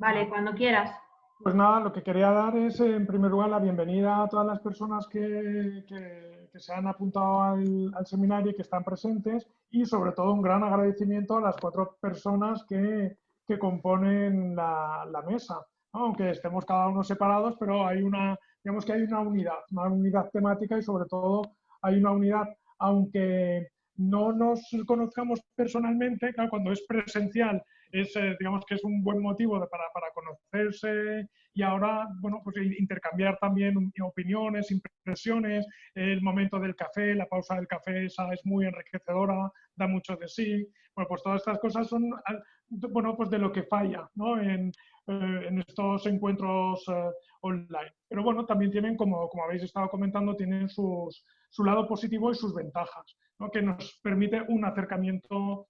Vale, cuando quieras. Pues nada, lo que quería dar es, en primer lugar, la bienvenida a todas las personas que se han apuntado al seminario y que están presentes, y sobre todo un gran agradecimiento a las 4 personas que componen la mesa, ¿no? Aunque estemos cada uno separados, pero digamos que hay una unidad temática y sobre todo hay una unidad, aunque no nos conozcamos personalmente, claro, cuando es presencial digamos que es un buen motivo para conocerse y ahora, bueno, pues intercambiar también opiniones, impresiones, el momento del café, la pausa del café, esa es muy enriquecedora, da mucho de sí. Bueno, pues todas estas cosas son, bueno, pues de lo que falla, ¿no? En estos encuentros online. Pero bueno, también tienen, como habéis estado comentando, tienen su lado positivo y sus ventajas, ¿no? Que nos permite un acercamiento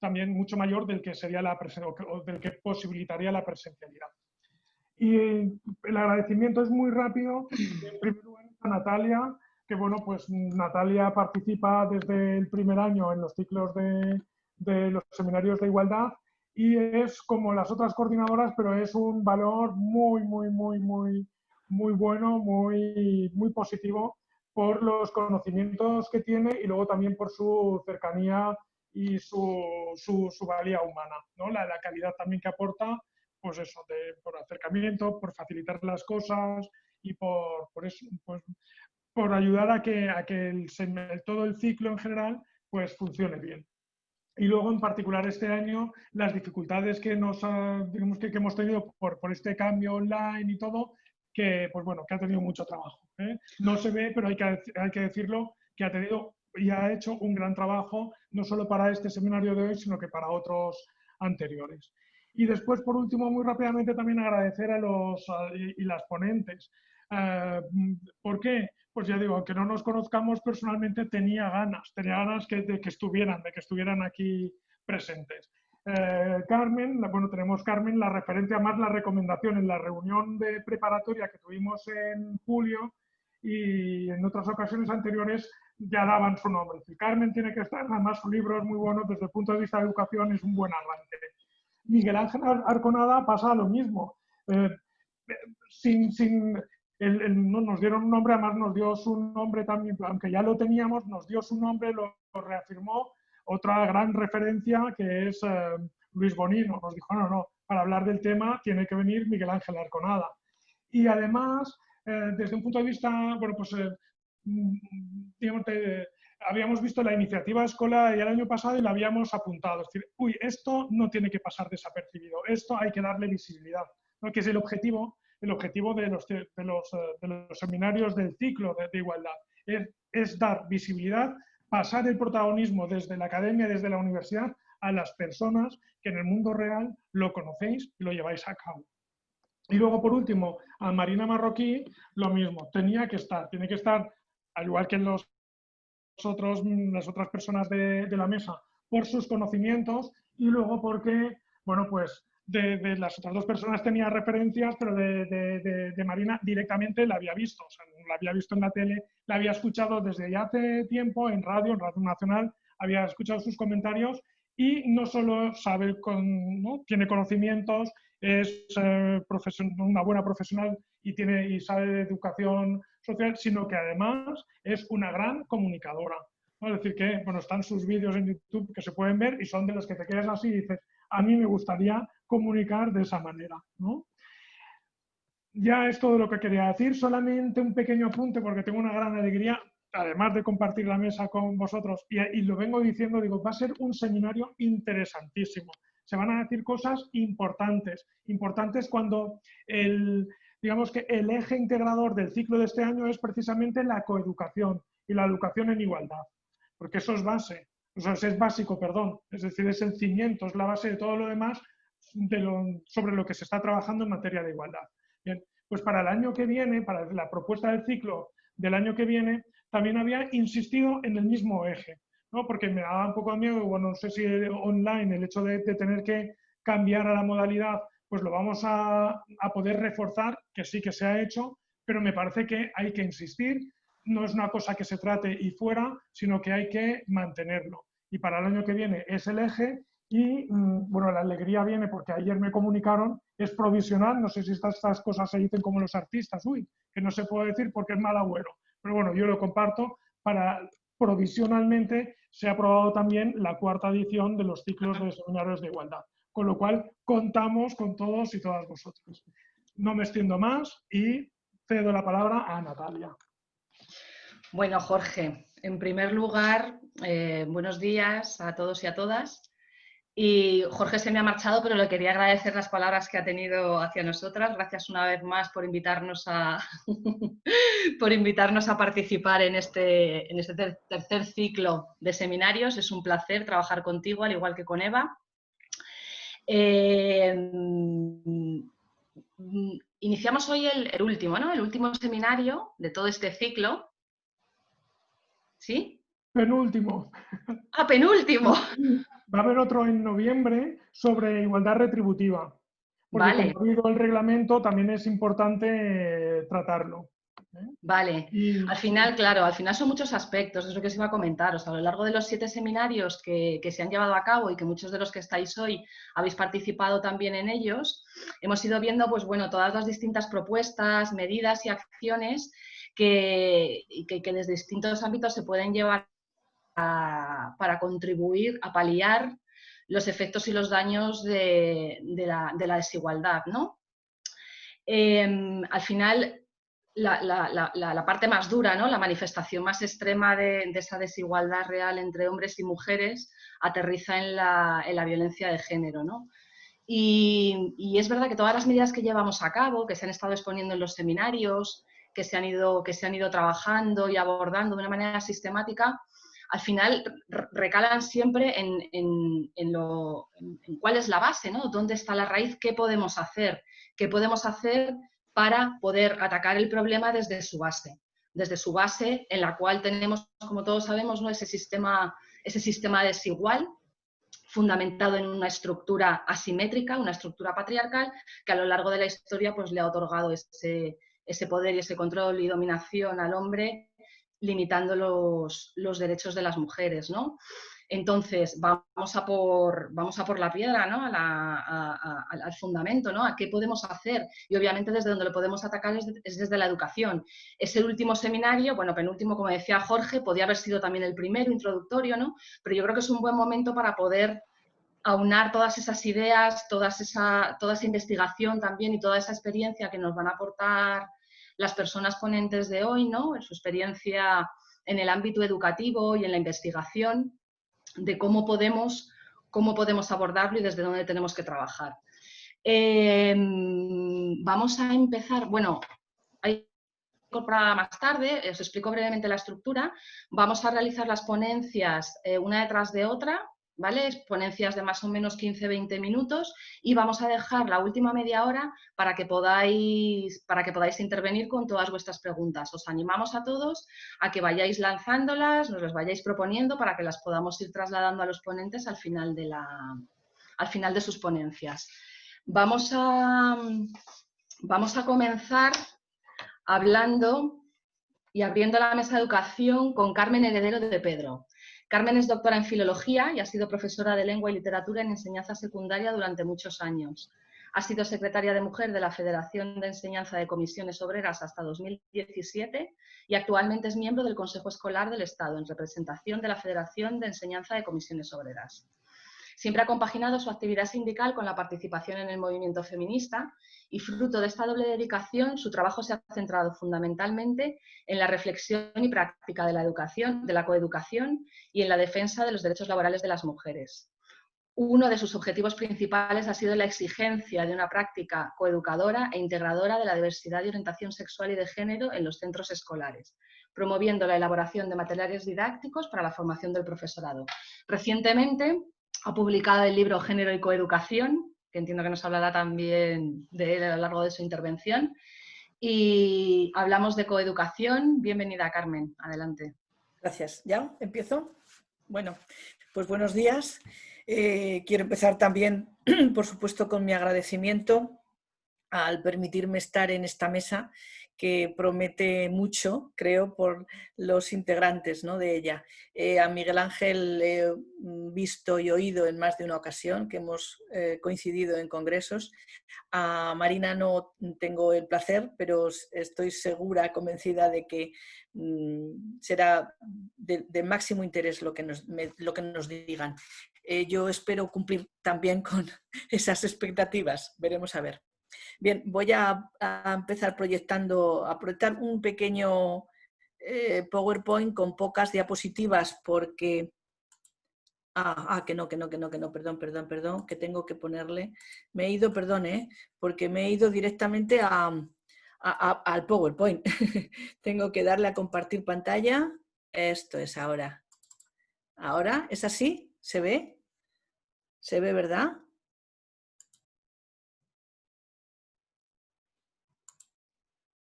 también mucho mayor del que sería o del que posibilitaría la presencialidad. Y el agradecimiento es muy rápido. En primer lugar, a Natalia, que bueno, pues Natalia participa desde el primer año en los ciclos de los seminarios de igualdad y es como las otras coordinadoras, pero es un valor muy bueno, muy positivo por los conocimientos que tiene y luego también por su cercanía y su valía humana, ¿no? La calidad también que aporta, pues eso, por acercamiento, por facilitar las cosas y por eso, pues, por ayudar a que todo el ciclo en general pues funcione bien. Y luego, en particular, este año, las dificultades que digamos que hemos tenido por este cambio online y todo, que, pues bueno, que ha tenido mucho trabajo, ¿eh? No se ve, pero hay que decirlo, que ha tenido y ha hecho un gran trabajo, no solo para este seminario de hoy, sino que para otros anteriores. Y después, por último, muy rápidamente también agradecer y las ponentes. ¿Por qué? Pues ya digo, aunque no nos conozcamos personalmente, tenía ganas de que estuvieran aquí presentes. Carmen, bueno, tenemos Carmen, la referencia más la recomendación en la reunión de preparatoria que tuvimos en julio y en otras ocasiones anteriores ya daban su nombre. Carmen tiene que estar, además su libro es muy bueno desde el punto de vista de educación, es un buen arranque. Miguel Ángel Arconada pasa lo mismo. Eh, sin no, nos dieron un nombre, además nos dio su nombre también, aunque ya lo teníamos, nos dio su nombre, lo reafirmó. Otra gran referencia que es Luis Bonino, nos dijo, no, para hablar del tema tiene que venir Miguel Ángel Arconada. Y además, desde un punto de vista, bueno, pues, digamos, habíamos visto la iniciativa escolar el año pasado y la habíamos apuntado. Es decir, uy, esto no tiene que pasar desapercibido, esto hay que darle visibilidad, ¿no? Que es el objetivo de los seminarios del ciclo de igualdad. Es dar visibilidad, pasar el protagonismo desde la academia, desde la universidad, a las personas que en el mundo real lo conocéis y lo lleváis a cabo. Y luego, por último, a Marina Marroquí, lo mismo, tiene que estar, al igual que las otras personas de la mesa, por sus conocimientos y luego porque, bueno, pues de las otras 2 personas tenía referencias, pero de Marina directamente la había visto, o sea, la había visto en la tele, la había escuchado desde ya hace tiempo en Radio Nacional, había escuchado sus comentarios y no solo sabe, ¿no? Tiene conocimientos, es una buena profesional y sabe de educación social, sino que además es una gran comunicadora, ¿no? Es decir, que bueno, están sus vídeos en YouTube que se pueden ver y son de los que te quedas así y dices, a mí me gustaría comunicar de esa manera, ¿no? Ya es todo lo que quería decir, solamente un pequeño apunte porque tengo una gran alegría, además de compartir la mesa con vosotros, y lo vengo diciendo, digo, va a ser un seminario interesantísimo. Se van a decir cosas importantes cuando digamos que el eje integrador del ciclo de este año es precisamente la coeducación y la educación en igualdad, porque eso es base, o sea, es básico, perdón, es decir, es el cimiento, es la base de todo lo demás sobre lo que se está trabajando en materia de igualdad. Bien, pues para el año que viene, para la propuesta del ciclo del año que viene, también había insistido en el mismo eje, ¿no? Porque me daba un poco de miedo, bueno, no sé si online, el hecho de tener que cambiar a la modalidad, pues lo vamos a poder reforzar, que sí que se ha hecho, pero me parece que hay que insistir, no es una cosa que se trate y fuera, sino que hay que mantenerlo. Y para el año que viene es el eje Y bueno, la alegría viene porque ayer me comunicaron, es provisional, no sé si estas cosas se dicen como los artistas, uy, que no se puede decir porque es mal agüero, pero bueno, yo lo comparto, provisionalmente se ha aprobado también la 4ª edición de los ciclos de seminarios de igualdad, con lo cual contamos con todos y todas vosotros. No me extiendo más y cedo la palabra a Natalia. Bueno, Jorge, en primer lugar, buenos días a todos y a todas. Y Jorge se me ha marchado, pero le quería agradecer las palabras que ha tenido hacia nosotras. Gracias una vez más por invitarnos a, por invitarnos a participar en este tercer ciclo de seminarios. Es un placer trabajar contigo, al igual que con Eva. Iniciamos hoy el último, ¿no? El último seminario de todo este ciclo. ¿Sí? Penúltimo. ¡Ah, penúltimo! Va a haber otro en noviembre sobre igualdad retributiva, porque Vale. como ha habido el reglamento, también es importante tratarlo. Vale. Y, al final, claro, al final son muchos aspectos, es lo que os iba a comentaros. A lo largo de los 7 seminarios que se han llevado a cabo y que muchos de los que estáis hoy habéis participado también en ellos, hemos ido viendo, pues bueno, todas las distintas propuestas, medidas y acciones que desde distintos ámbitos se pueden llevar para contribuir a paliar los efectos y los daños de la desigualdad, ¿no? Al final, la parte más dura, ¿no? La manifestación más extrema de esa desigualdad real entre hombres y mujeres aterriza en la violencia de género, ¿no? Y es verdad que todas las medidas que llevamos a cabo, que se han estado exponiendo en los seminarios, que se han ido trabajando y abordando de una manera sistemática, al final recalan siempre en cuál es la base, ¿no? ¿Dónde está la raíz? ¿Qué podemos hacer? ¿Qué podemos hacer para poder atacar el problema desde su base? Desde su base en la cual tenemos, como todos sabemos, ¿no? ese sistema desigual, fundamentado en una estructura asimétrica, una estructura patriarcal, que a lo largo de la historia pues, le ha otorgado ese poder y ese control y dominación al hombre, limitando los derechos de las mujeres, ¿no? Entonces, vamos a por la piedra, ¿no? Al fundamento, ¿no? A qué podemos hacer. Y obviamente desde donde lo podemos atacar es desde la educación. Es el último seminario, bueno, penúltimo, como decía Jorge, podía haber sido también el primero, introductorio, ¿no? Pero yo creo que es un buen momento para poder aunar todas esas ideas, toda esa investigación también y toda esa experiencia que nos van a aportar las personas ponentes de hoy, ¿no? En su experiencia en el ámbito educativo y en la investigación, de cómo podemos abordarlo y desde dónde tenemos que trabajar. Vamos a empezar, bueno, hay incorporada más tarde, os explico brevemente la estructura. Vamos a realizar las ponencias una detrás de otra, ¿vale? Ponencias de más o menos 15-20 minutos y vamos a dejar la última media hora para que podáis intervenir con todas vuestras preguntas. Os animamos a todos a que vayáis lanzándolas, nos las vayáis proponiendo para que las podamos ir trasladando a los ponentes al final de sus ponencias. Vamos a comenzar hablando y abriendo la mesa de educación con Carmen Heredero de Pedro. Carmen es doctora en Filología y ha sido profesora de Lengua y Literatura en enseñanza secundaria durante muchos años. Ha sido secretaria de Mujer de la Federación de Enseñanza de Comisiones Obreras hasta 2017 y actualmente es miembro del Consejo Escolar del Estado en representación de la Federación de Enseñanza de Comisiones Obreras. Siempre ha compaginado su actividad sindical con la participación en el movimiento feminista y fruto de esta doble dedicación, su trabajo se ha centrado fundamentalmente en la reflexión y práctica de la educación, de la coeducación y en la defensa de los derechos laborales de las mujeres. Uno de sus objetivos principales ha sido la exigencia de una práctica coeducadora e integradora de la diversidad de orientación sexual y de género en los centros escolares, promoviendo la elaboración de materiales didácticos para la formación del profesorado. Recientemente ha publicado el libro Género y Coeducación, que entiendo que nos hablará también de él a lo largo de su intervención. Y hablamos de coeducación. Bienvenida, Carmen. Adelante. Gracias. ¿Ya? ¿Empiezo? Bueno, pues buenos días. Quiero empezar también, por supuesto, con mi agradecimiento al permitirme estar en esta mesa que promete mucho, creo, por los integrantes, ¿no?, de ella. A Miguel Ángel he visto y oído en más de una ocasión, que hemos coincidido en congresos. A Marina no tengo el placer, pero estoy segura, convencida de que será de máximo interés lo que nos digan. Yo espero cumplir también con esas expectativas. Veremos a ver. Bien, voy a empezar a proyectar un pequeño PowerPoint con pocas diapositivas porque... que no, perdón, que tengo que ponerle. Me he ido, porque me he ido directamente al PowerPoint. Tengo que darle a compartir pantalla. Esto es ahora. Ahora, ¿es así? ¿Se ve? ¿Se ve, verdad?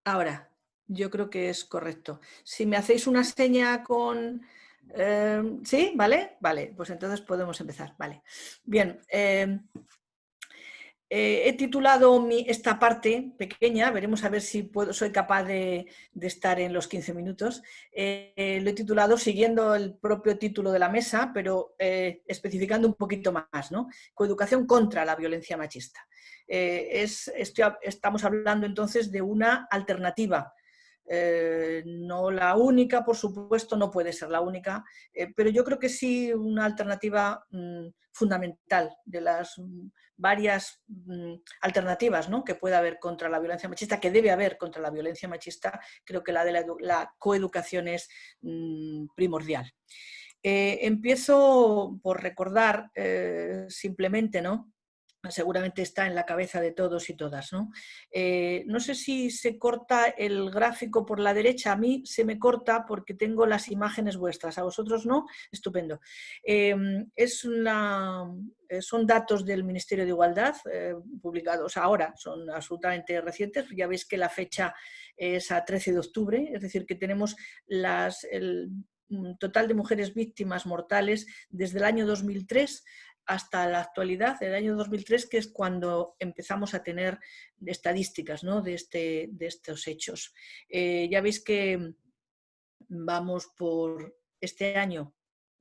Ahora, yo creo que es correcto. Si me hacéis una seña con... ¿sí? ¿Vale? Vale, pues entonces podemos empezar. Vale. Bien. He titulado esta parte pequeña, veremos a ver si soy capaz de estar en los 15 minutos. Lo he titulado siguiendo el propio título de la mesa, pero especificando un poquito más, ¿no? Coeducación contra la violencia machista. Estamos hablando entonces de una alternativa. No la única, por supuesto, no puede ser la única, pero yo creo que sí una alternativa fundamental de las varias alternativas, ¿no?, que puede haber contra la violencia machista, que debe haber contra la violencia machista. Creo que la de la coeducación es primordial. Empiezo por recordar simplemente, ¿no?, seguramente está en la cabeza de todos y todas, ¿no? No sé si se corta el gráfico por la derecha. A mí se me corta porque tengo las imágenes vuestras, a vosotros no. Estupendo. Son datos del Ministerio de Igualdad, publicados ahora, son absolutamente recientes. Ya veis que la fecha es a 13 de octubre, es decir, que tenemos el total de mujeres víctimas mortales desde el año 2003 hasta la actualidad, el año 2003, que es cuando empezamos a tener estadísticas, ¿no?, de estos hechos. Ya veis que vamos por este año,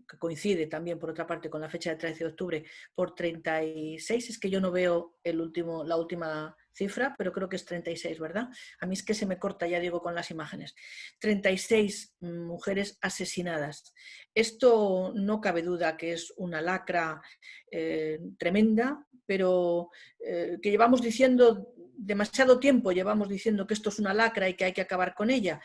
que coincide también, por otra parte, con la fecha de 13 de octubre, por 36, es que yo no veo la última cifra, pero creo que es 36, ¿verdad? A mí es que se me corta, ya digo, con las imágenes. 36 mujeres asesinadas. Esto no cabe duda que es una lacra tremenda, pero que llevamos diciendo demasiado tiempo, llevamos diciendo que esto es una lacra y que hay que acabar con ella.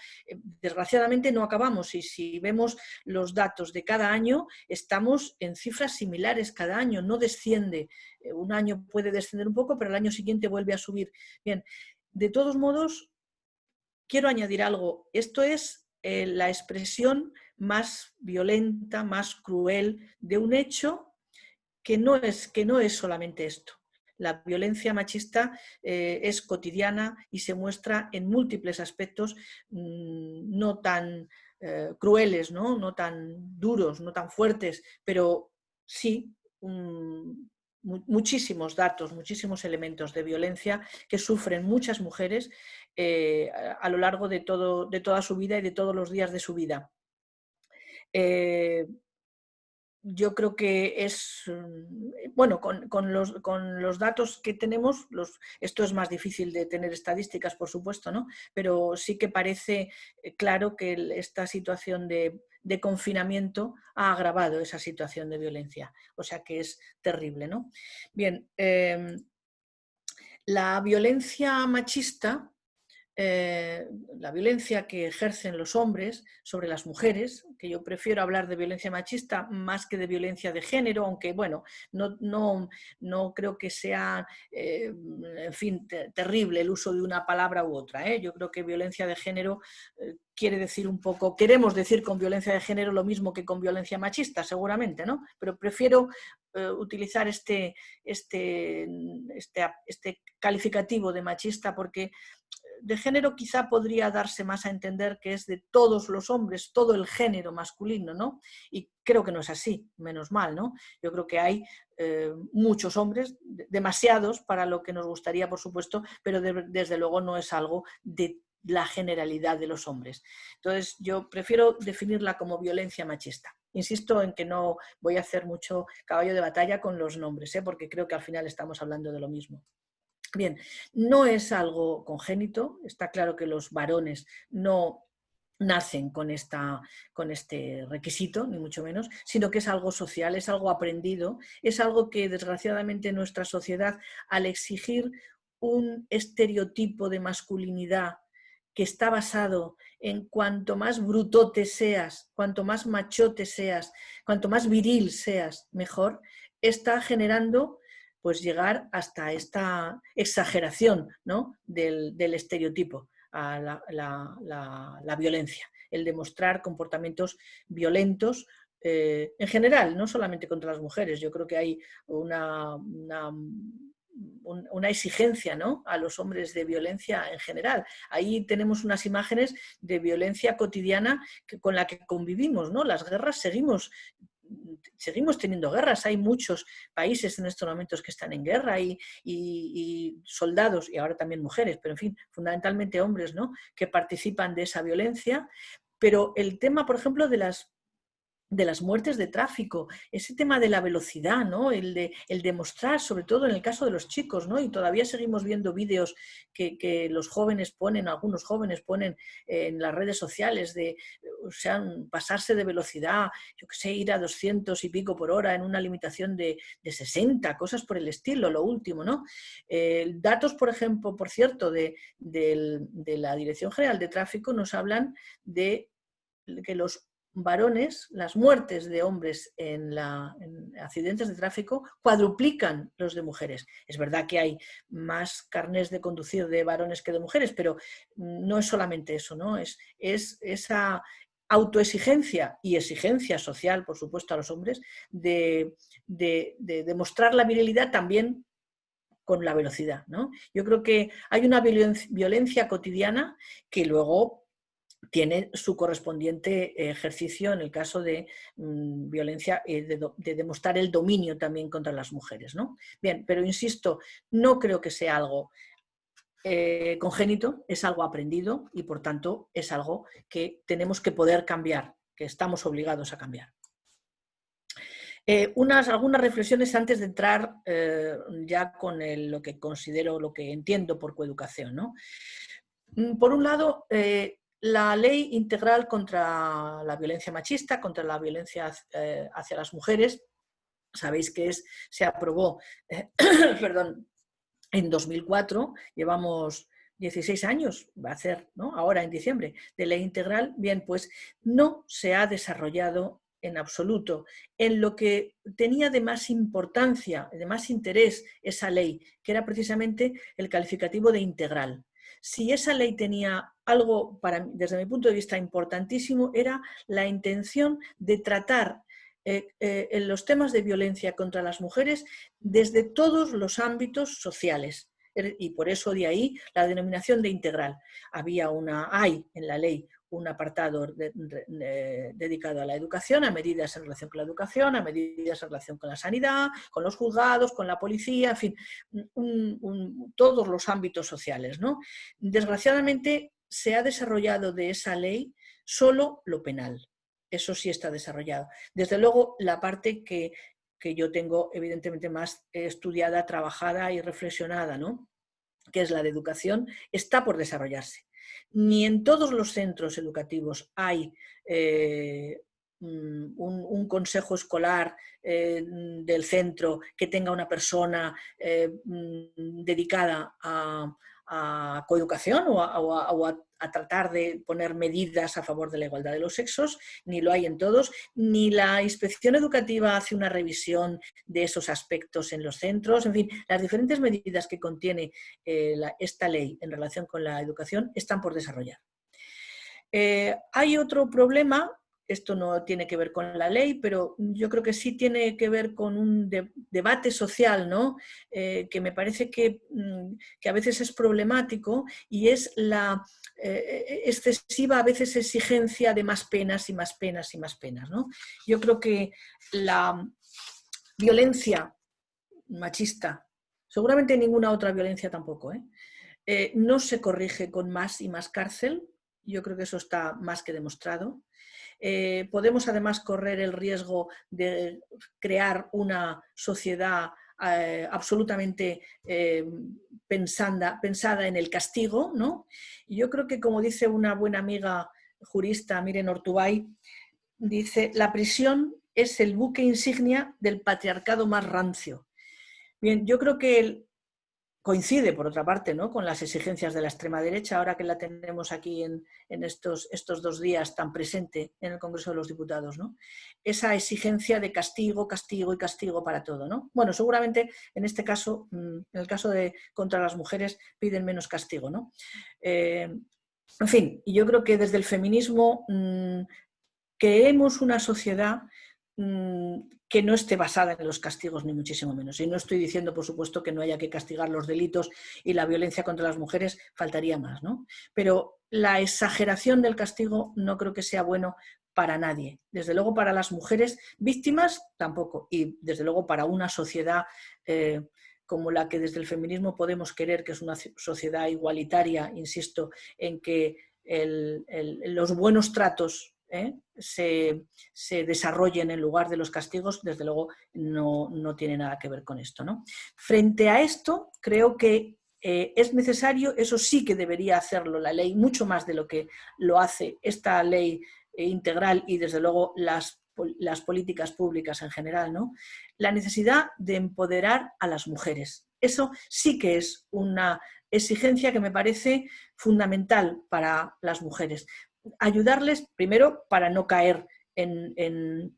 Desgraciadamente no acabamos, y si vemos los datos de cada año, estamos en cifras similares cada año, no desciende. Un año puede descender un poco, pero el año siguiente vuelve a subir. Bien, de todos modos, quiero añadir algo. Esto es la expresión más violenta, más cruel de un hecho que no es solamente esto. La violencia machista es cotidiana y se muestra en múltiples aspectos no tan crueles, no tan duros, no tan fuertes, pero sí muchísimos datos, muchísimos elementos de violencia que sufren muchas mujeres a lo largo de toda su vida y de todos los días de su vida. Yo creo que es, bueno, con los datos que tenemos, esto es más difícil de tener estadísticas, por supuesto, ¿no? Pero sí que parece claro que esta situación de confinamiento ha agravado esa situación de violencia, o sea que es terrible, ¿no? Bien, la violencia machista, la violencia que ejercen los hombres sobre las mujeres, que yo prefiero hablar de violencia machista más que de violencia de género, aunque bueno, no creo que sea, en fin, terrible el uso de una palabra u otra. Yo creo que violencia de género quiere decir un poco, queremos decir con violencia de género lo mismo que con violencia machista, seguramente, ¿no? Pero prefiero utilizar este calificativo de machista porque de género quizá podría darse más a entender que es de todos los hombres, todo el género masculino, ¿no? Y creo que no es así, menos mal, ¿no? Yo creo que hay muchos hombres, demasiados para lo que nos gustaría, por supuesto, pero desde luego no es algo de la generalidad de los hombres. Entonces, yo prefiero definirla como violencia machista. Insisto en que no voy a hacer mucho caballo de batalla con los nombres, porque creo que al final estamos hablando de lo mismo. Bien, no es algo congénito, está claro que los varones no nacen con este requisito, ni mucho menos, sino que es algo social, es algo aprendido, es algo que desgraciadamente nuestra sociedad, al exigir un estereotipo de masculinidad que está basado en cuanto más brutote seas, cuanto más machote seas, cuanto más viril seas, mejor, está generando pues llegar hasta esta exageración, ¿no?, del estereotipo a la violencia, el demostrar comportamientos violentos en general, no solamente contra las mujeres. Yo creo que hay una exigencia, ¿no?, a los hombres de violencia en general. Ahí tenemos unas imágenes de violencia cotidiana con la que convivimos, ¿no? Las guerras seguimos teniendo guerras, hay muchos países en estos momentos que están en guerra y soldados, y ahora también mujeres, pero en fin, fundamentalmente hombres, ¿no?, que participan de esa violencia. Pero el tema, por ejemplo, de las muertes de tráfico, ese tema de la velocidad, ¿no?, el demostrar, sobre todo en el caso de los chicos, ¿no?, y todavía seguimos viendo vídeos que los jóvenes ponen, algunos jóvenes ponen en las redes sociales de, o sea, pasarse de velocidad, yo qué sé, ir a 200 y pico por hora en una limitación de 60, cosas por el estilo, lo último, ¿no? Datos, por ejemplo, por cierto, de la Dirección General de Tráfico nos hablan de que los varones, las muertes de hombres en accidentes de tráfico cuadruplican los de mujeres. Es verdad que hay más carnés de conducir de varones que de mujeres, pero no es solamente eso, ¿no? Es esa autoexigencia y exigencia social, por supuesto, a los hombres, de demostrar la virilidad también con la velocidad, ¿no? Yo creo que hay una violencia cotidiana que luego tiene su correspondiente ejercicio en el caso de violencia, de demostrar el dominio también contra las mujeres, ¿no? Bien, pero insisto, no creo que sea algo congénito, es algo aprendido y por tanto es algo que tenemos que poder cambiar, que estamos obligados a cambiar. Algunas reflexiones antes de entrar ya con lo que considero, lo que entiendo por coeducación, ¿no? Por un lado, la ley integral contra la violencia machista, contra la violencia hacia las mujeres, sabéis que se aprobó perdón, en 2004, llevamos 16 años, va a ser, ¿no?, ahora en diciembre, de ley integral. Bien, pues no se ha desarrollado en absoluto en lo que tenía de más importancia, de más interés esa ley, que era precisamente el calificativo de integral. Si esa ley tenía algo, desde mi punto de vista, importantísimo, era la intención de tratar en los temas de violencia contra las mujeres desde todos los ámbitos sociales. Y por eso de ahí la denominación de integral. Hay en la ley un apartado dedicado a la educación, a medidas en relación con la educación, a medidas en relación con la sanidad, con los juzgados, con la policía, en fin, todos los ámbitos sociales, ¿no? Desgraciadamente se ha desarrollado de esa ley solo lo penal. Eso sí está desarrollado. Desde luego, la parte que yo tengo evidentemente más estudiada, trabajada y reflexionada, ¿no?, que es la de educación, está por desarrollarse. Ni en todos los centros educativos hay un consejo escolar del centro que tenga una persona dedicada a coeducación o a tratar de poner medidas a favor de la igualdad de los sexos, ni lo hay en todos, ni la inspección educativa hace una revisión de esos aspectos en los centros. En fin, las diferentes medidas que contiene esta ley en relación con la educación están por desarrollar. Hay otro problema. Esto no tiene que ver con la ley, pero yo creo que sí tiene que ver con un debate social, ¿no?, que me parece que a veces es problemático, y es la excesiva a veces exigencia de más penas y más penas y más penas, ¿no? Yo creo que la violencia machista, seguramente ninguna otra violencia tampoco, no se corrige con más y más cárcel. Yo creo que eso está más que demostrado. Podemos además correr el riesgo de crear una sociedad absolutamente pensada en el castigo, ¿no? Y yo creo que, como dice una buena amiga jurista, Miren Ortubay, dice: la prisión es el buque insignia del patriarcado más rancio. Bien, yo creo que coincide, por otra parte, ¿no?, con las exigencias de la extrema derecha, ahora que la tenemos aquí en estos 2 días tan presente en el Congreso de los Diputados, ¿no? Esa exigencia de castigo, castigo y castigo para todo, ¿no? Bueno, seguramente en este caso, en el caso de contra las mujeres, piden menos castigo, ¿no? En fin, yo creo que desde el feminismo queremos una sociedad que no esté basada en los castigos, ni muchísimo menos. Y no estoy diciendo, por supuesto, que no haya que castigar los delitos y la violencia contra las mujeres, faltaría más, ¿no? Pero la exageración del castigo no creo que sea bueno para nadie. Desde luego para las mujeres víctimas tampoco. Y desde luego para una sociedad como la que desde el feminismo podemos querer, que es una sociedad igualitaria, insisto, en que los buenos tratos se desarrollen en lugar de los castigos, desde luego no tiene nada que ver con esto, ¿no? Frente a esto, creo que es necesario, eso sí que debería hacerlo la ley, mucho más de lo que lo hace esta ley integral y desde luego las políticas públicas en general, ¿no? La necesidad de empoderar a las mujeres. Eso sí que es una exigencia que me parece fundamental para las mujeres. Ayudarles primero para no caer en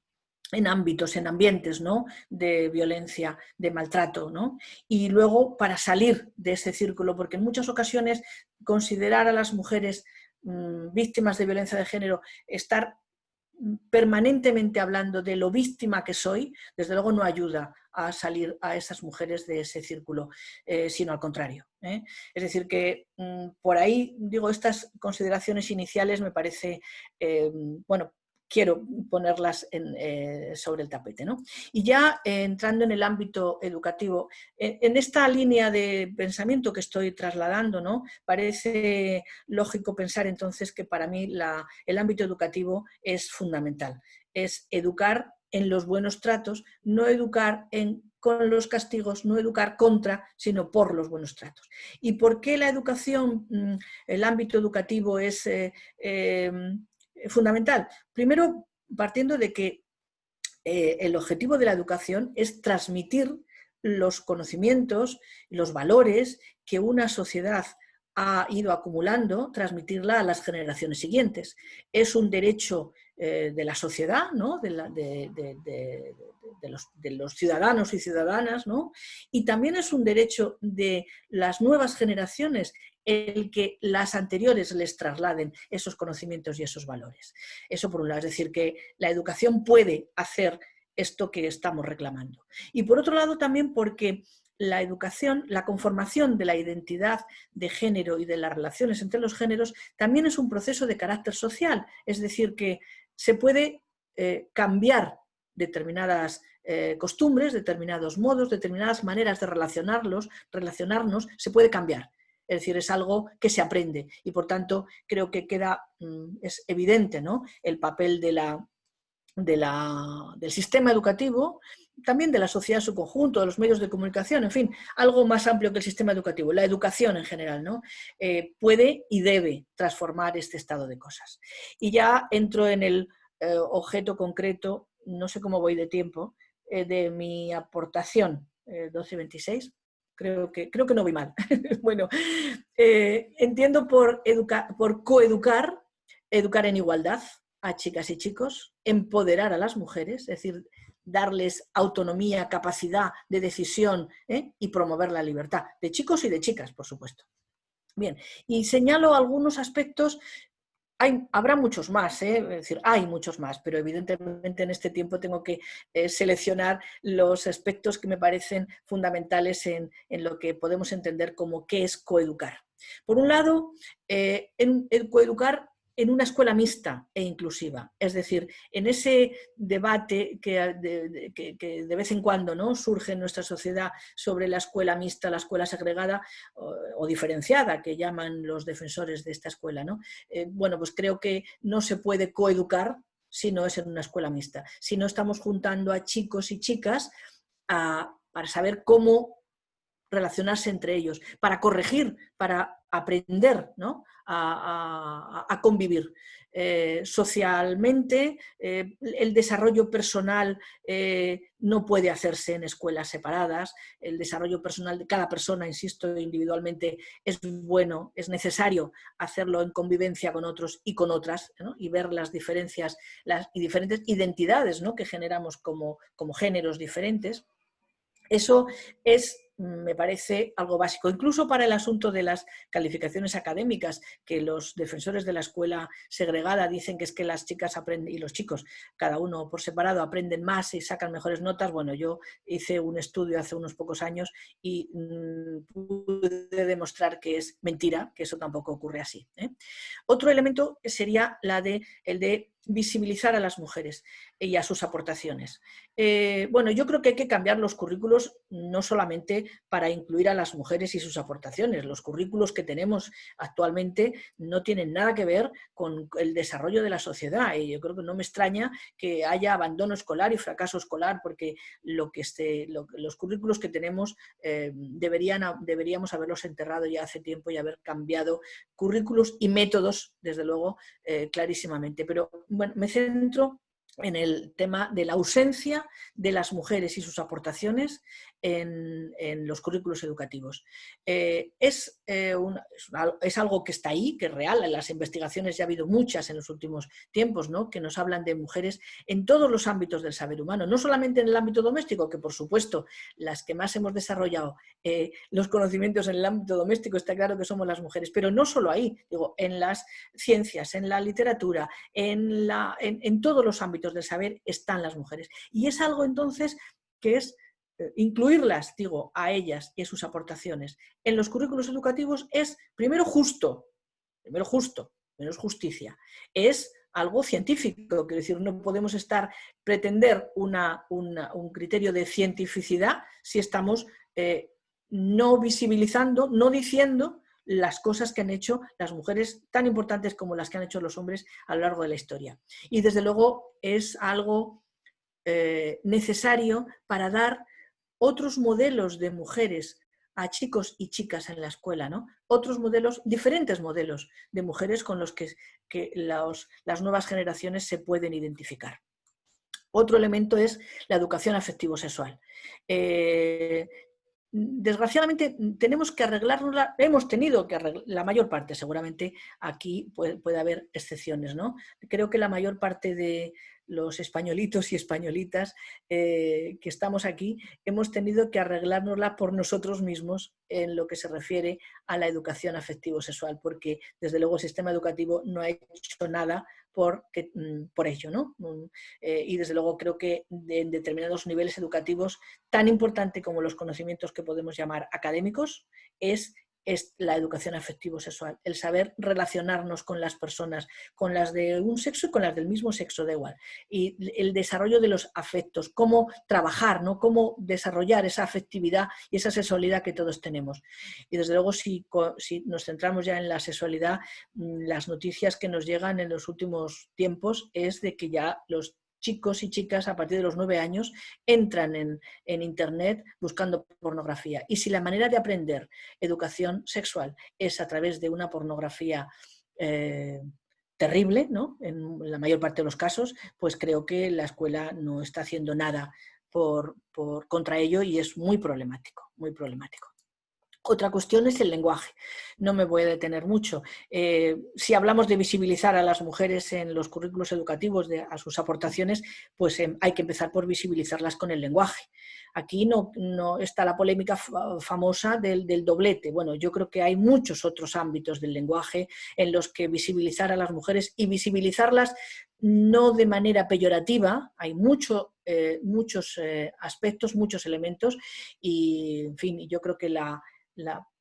ámbitos, en ambientes, ¿no?, de violencia, de maltrato, ¿no? Y luego para salir de ese círculo, porque en muchas ocasiones considerar a las mujeres víctimas de violencia de género, estar permanentemente hablando de lo víctima que soy, desde luego no ayuda a salir a esas mujeres de ese círculo, sino al contrario. Es decir, que por ahí, digo, estas consideraciones iniciales me parece, bueno, quiero ponerlas sobre el tapete, ¿no? Y ya entrando en el ámbito educativo, en esta línea de pensamiento que estoy trasladando, ¿no?, parece lógico pensar entonces que para mí el ámbito educativo es fundamental. Es educar en los buenos tratos, no educar con los castigos, no educar contra, sino por los buenos tratos. ¿Y por qué la educación, el ámbito educativo es fundamental? Primero, partiendo de que el objetivo de la educación es transmitir los conocimientos, los valores que una sociedad ha ido acumulando, transmitirla a las generaciones siguientes. Es un derecho de la sociedad, ¿no?, de los ciudadanos y ciudadanas, ¿no?, y también es un derecho de las nuevas generaciones el que las anteriores les trasladen esos conocimientos y esos valores. Eso por un lado, es decir, que la educación puede hacer esto que estamos reclamando. Y por otro lado también porque la educación, la conformación de la identidad de género y de las relaciones entre los géneros también es un proceso de carácter social, es decir, que se puede cambiar determinadas costumbres, determinados modos, determinadas maneras de relacionarnos, se puede cambiar. Es decir, es algo que se aprende y por tanto creo que es evidente, ¿no?, el papel del sistema educativo, también de la sociedad en su conjunto, de los medios de comunicación, en fin, algo más amplio que el sistema educativo, la educación en general, ¿no?, puede y debe transformar este estado de cosas. Y ya entro en el objeto concreto, no sé cómo voy de tiempo, de mi aportación, 12:26. Creo que no voy mal. Bueno, entiendo por coeducar, educar en igualdad a chicas y chicos, empoderar a las mujeres, es decir, darles autonomía, capacidad de decisión y promover la libertad de chicos y de chicas, por supuesto. Bien, y señalo algunos aspectos. Habrá muchos más, es decir, hay muchos más, pero evidentemente en este tiempo tengo que seleccionar los aspectos que me parecen fundamentales en lo que podemos entender como qué es coeducar. Por un lado, en coeducar en una escuela mixta e inclusiva. Es decir, en ese debate que de vez en cuando, ¿no?, surge en nuestra sociedad sobre la escuela mixta, la escuela segregada o diferenciada, que llaman los defensores de esta escuela, ¿no? Bueno, pues creo que no se puede coeducar si no es en una escuela mixta, si no estamos juntando a chicos y chicas para saber cómo relacionarse entre ellos, para corregir, para aprender, ¿no?, a convivir. Socialmente, el desarrollo personal no puede hacerse en escuelas separadas, el desarrollo personal de cada persona, insisto, individualmente es bueno, es necesario hacerlo en convivencia con otros y con otras, ¿no?, y ver las diferencias y diferentes identidades, ¿no?, que generamos como géneros diferentes. Eso me parece algo básico, incluso para el asunto de las calificaciones académicas, que los defensores de la escuela segregada dicen que es que las chicas aprenden y los chicos, cada uno por separado, aprenden más y sacan mejores notas. Bueno, yo hice un estudio hace unos pocos años y pude demostrar que es mentira, que eso tampoco ocurre así, ¿eh? Otro elemento sería el de visibilizar a las mujeres y a sus aportaciones. Bueno, yo creo que hay que cambiar los currículos no solamente para incluir a las mujeres y sus aportaciones. Los currículos que tenemos actualmente no tienen nada que ver con el desarrollo de la sociedad, y yo creo que no me extraña que haya abandono escolar y fracaso escolar, porque los currículos que tenemos deberíamos haberlos enterrado ya hace tiempo y haber cambiado currículos y métodos, desde luego, clarísimamente. Pero bueno, me centro en el tema de la ausencia de las mujeres y sus aportaciones en los currículos educativos. Es algo que está ahí, que es real. En las investigaciones ya ha habido muchas en los últimos tiempos, ¿no?, que nos hablan de mujeres en todos los ámbitos del saber humano, no solamente en el ámbito doméstico, que por supuesto las que más hemos desarrollado los conocimientos en el ámbito doméstico, está claro que somos las mujeres, pero no solo ahí, digo, en las ciencias, en la literatura, en todos los ámbitos del saber están las mujeres. Y es algo entonces que es incluirlas, digo, a ellas y a sus aportaciones en los currículos educativos es primero justo, menos justicia. Es algo científico, quiero decir, no podemos pretender un criterio de cientificidad si estamos no visibilizando, no diciendo las cosas que han hecho las mujeres tan importantes como las que han hecho los hombres a lo largo de la historia. Y desde luego es algo necesario para dar otros modelos de mujeres a chicos y chicas en la escuela, ¿no? Otros modelos, diferentes modelos de mujeres con los que las nuevas generaciones se pueden identificar. Otro elemento es la educación afectivo-sexual. Desgraciadamente tenemos que arreglárnosla, hemos tenido que arreglar, la mayor parte, seguramente aquí puede haber excepciones, ¿no? Creo que la mayor parte de los españolitos y españolitas que estamos aquí hemos tenido que arreglárnosla por nosotros mismos en lo que se refiere a la educación afectivo-sexual, porque desde luego el sistema educativo no ha hecho nada por ello, ¿no? Y desde luego creo que en determinados niveles educativos, tan importante como los conocimientos que podemos llamar académicos, es la educación afectivo-sexual, el saber relacionarnos con las personas, con las de un sexo y con las del mismo sexo, da igual. Y el desarrollo de los afectos, cómo trabajar, ¿no?, cómo desarrollar esa afectividad y esa sexualidad que todos tenemos. Y desde luego si nos centramos ya en la sexualidad, las noticias que nos llegan en los últimos tiempos es de que ya los chicos y chicas a partir de los 9 años entran en Internet buscando pornografía. Y si la manera de aprender educación sexual es a través de una pornografía terrible, ¿no?, en la mayor parte de los casos, pues creo que la escuela no está haciendo nada contra ello y es muy problemático, muy problemático. Otra cuestión es el lenguaje. No me voy a detener mucho. Si hablamos de visibilizar a las mujeres en los currículos educativos, a sus aportaciones, pues hay que empezar por visibilizarlas con el lenguaje. Aquí no está la polémica famosa del doblete. Bueno, yo creo que hay muchos otros ámbitos del lenguaje en los que visibilizar a las mujeres y visibilizarlas no de manera peyorativa. Hay muchos aspectos, muchos elementos y, en fin, yo creo que la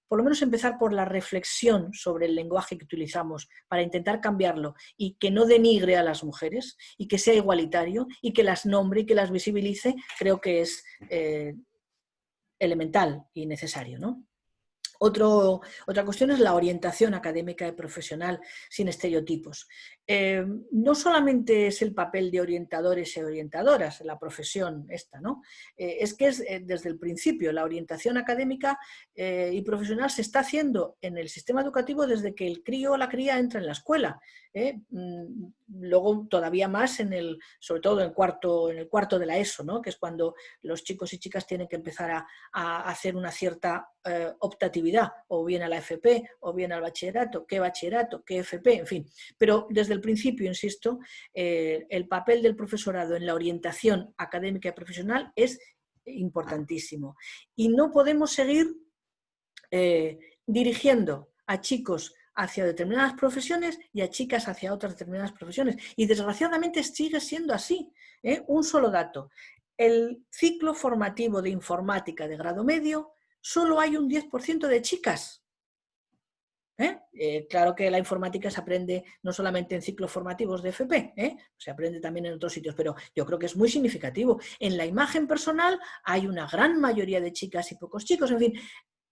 por lo menos empezar por la reflexión sobre el lenguaje que utilizamos para intentar cambiarlo y que no denigre a las mujeres y que sea igualitario y que las nombre y que las visibilice, creo que es elemental y necesario, ¿no? Otra cuestión es la orientación académica y profesional sin estereotipos. No solamente es el papel de orientadores y orientadoras, la profesión esta, ¿no? Es que es desde el principio la orientación académica y profesional se está haciendo en el sistema educativo desde que el crío o la cría entra en la escuela. Luego todavía más sobre todo en el cuarto de la ESO, ¿no? Que es cuando los chicos y chicas tienen que empezar a hacer una cierta optatividad, o bien a la FP, o bien al bachillerato, qué FP, en fin. Pero desde el principio, insisto, el papel del profesorado en la orientación académica y profesional es importantísimo. Y no podemos seguir dirigiendo a chicos hacia determinadas profesiones y a chicas hacia otras determinadas profesiones. Y desgraciadamente sigue siendo así. Un solo dato. El ciclo formativo de informática de grado medio solo hay un 10% de chicas. Claro que la informática se aprende no solamente en ciclos formativos de FP, se aprende también en otros sitios, pero yo creo que es muy significativo. En la imagen personal hay una gran mayoría de chicas y pocos chicos, en fin.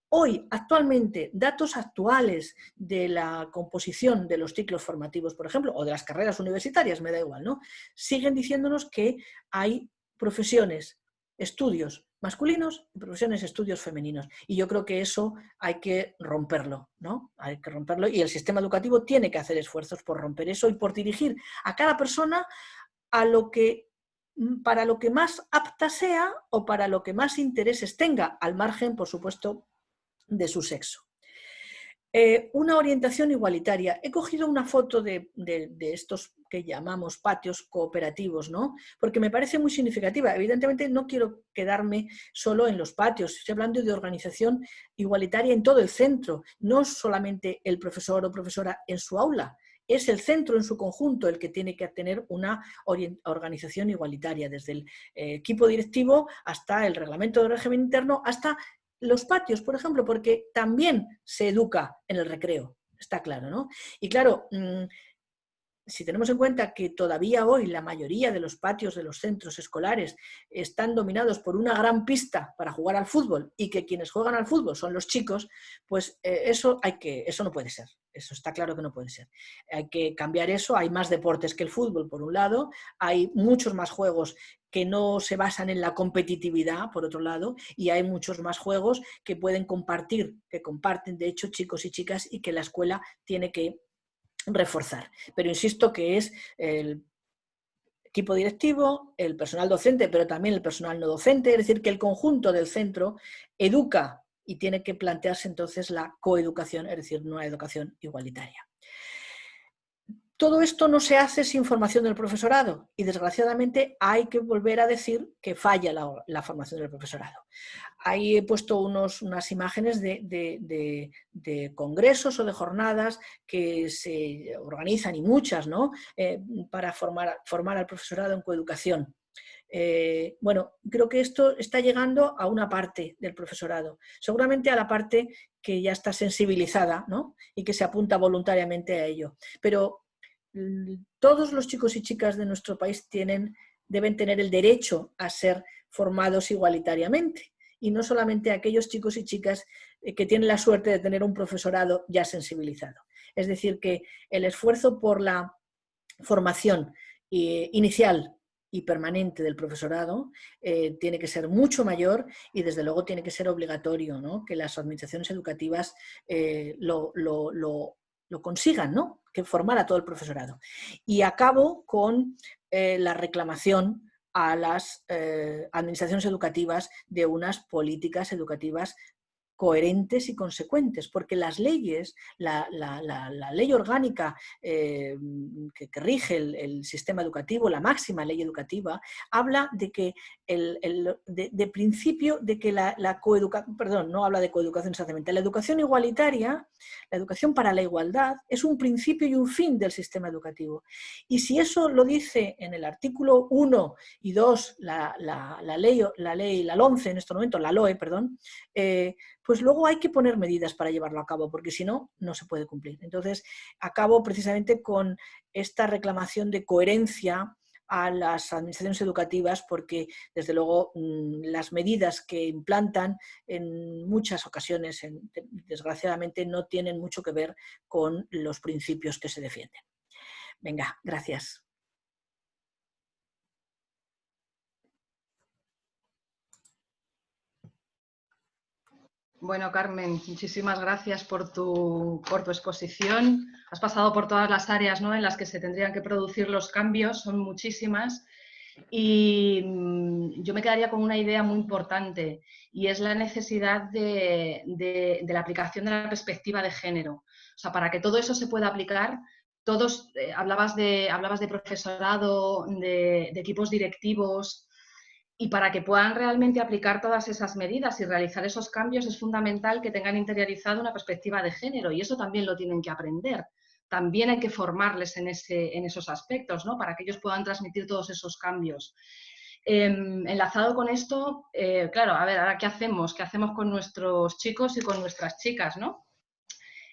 Hoy, actualmente, datos actuales de la composición de los ciclos formativos, por ejemplo, o de las carreras universitarias, me da igual, ¿no? Siguen diciéndonos que hay profesiones, estudios masculinos y profesiones, estudios femeninos. Y yo creo que eso hay que romperlo, ¿no? Hay que romperlo y el sistema educativo tiene que hacer esfuerzos por romper eso y por dirigir a cada persona para lo que más apta sea o para lo que más intereses tenga, al margen, por supuesto, de su sexo. Una orientación igualitaria. He cogido una foto de estos que llamamos patios cooperativos, ¿no? Porque me parece muy significativa. Evidentemente no quiero quedarme solo en los patios, estoy hablando de organización igualitaria en todo el centro, no solamente el profesor o profesora en su aula. Es el centro en su conjunto el que tiene que tener una organización igualitaria, desde el equipo directivo hasta el reglamento de régimen interno, hasta los patios, por ejemplo, porque también se educa en el recreo, está claro, ¿no? Y claro, si tenemos en cuenta que todavía hoy la mayoría de los patios de los centros escolares están dominados por una gran pista para jugar al fútbol y que quienes juegan al fútbol son los chicos, pues eso no puede ser. Eso está claro que no puede ser. Hay que cambiar eso. Hay más deportes que el fútbol, por un lado. Hay muchos más juegos que no se basan en la competitividad, por otro lado, y hay muchos más juegos que pueden compartir, que comparten, de hecho, chicos y chicas, y que la escuela tiene que reforzar. Pero insisto que es el equipo directivo, el personal docente, pero también el personal no docente, es decir, que el conjunto del centro educa y tiene que plantearse entonces la coeducación, es decir, una educación igualitaria. Todo esto no se hace sin formación del profesorado y desgraciadamente hay que volver a decir que falla la formación del profesorado. Ahí he puesto unas imágenes de congresos o de jornadas que se organizan, y muchas, ¿no? Para formar al profesorado en coeducación. Bueno, creo que esto está llegando a una parte del profesorado, seguramente a la parte que ya está sensibilizada, ¿no? Y que se apunta voluntariamente a ello. Pero todos los chicos y chicas de nuestro país deben tener el derecho a ser formados igualitariamente, y no solamente aquellos chicos y chicas que tienen la suerte de tener un profesorado ya sensibilizado. Es decir, que el esfuerzo por la formación inicial y permanente del profesorado tiene que ser mucho mayor y desde luego tiene que ser obligatorio, ¿no? Que las administraciones educativas lo consigan, ¿no? Que formar a todo el profesorado. Y acabo con la reclamación a las administraciones educativas de unas políticas educativas coherentes y consecuentes, porque las leyes, la ley orgánica que rige el sistema educativo, la máxima ley educativa, habla de que de principio de que la coeducación, perdón, no habla de coeducación exactamente, la educación igualitaria, la educación para la igualdad, es un principio y un fin del sistema educativo. Y si eso lo dice en el artículo 1 y 2 la LOMCE en este momento, la LOE, perdón, pues luego hay que poner medidas para llevarlo a cabo, porque si no, no se puede cumplir. Entonces, acabo precisamente con esta reclamación de coherencia a las administraciones educativas, porque desde luego las medidas que implantan en muchas ocasiones, desgraciadamente, no tienen mucho que ver con los principios que se defienden. Venga, gracias. Bueno, Carmen, muchísimas gracias por tu exposición. Has pasado por todas las áreas, ¿no?, en las que se tendrían que producir los cambios, son muchísimas. Y yo me quedaría con una idea muy importante, y es la necesidad de la aplicación de la perspectiva de género. O sea, para que todo eso se pueda aplicar, todos, hablabas de profesorado, de equipos directivos, y para que puedan realmente aplicar todas esas medidas y realizar esos cambios es fundamental que tengan interiorizado una perspectiva de género, y eso también lo tienen que aprender. También hay que formarles en esos aspectos, ¿no?, para que ellos puedan transmitir todos esos cambios. Enlazado con esto, claro, a ver, ahora ¿qué hacemos? ¿Qué hacemos con nuestros chicos y con nuestras chicas, ¿no?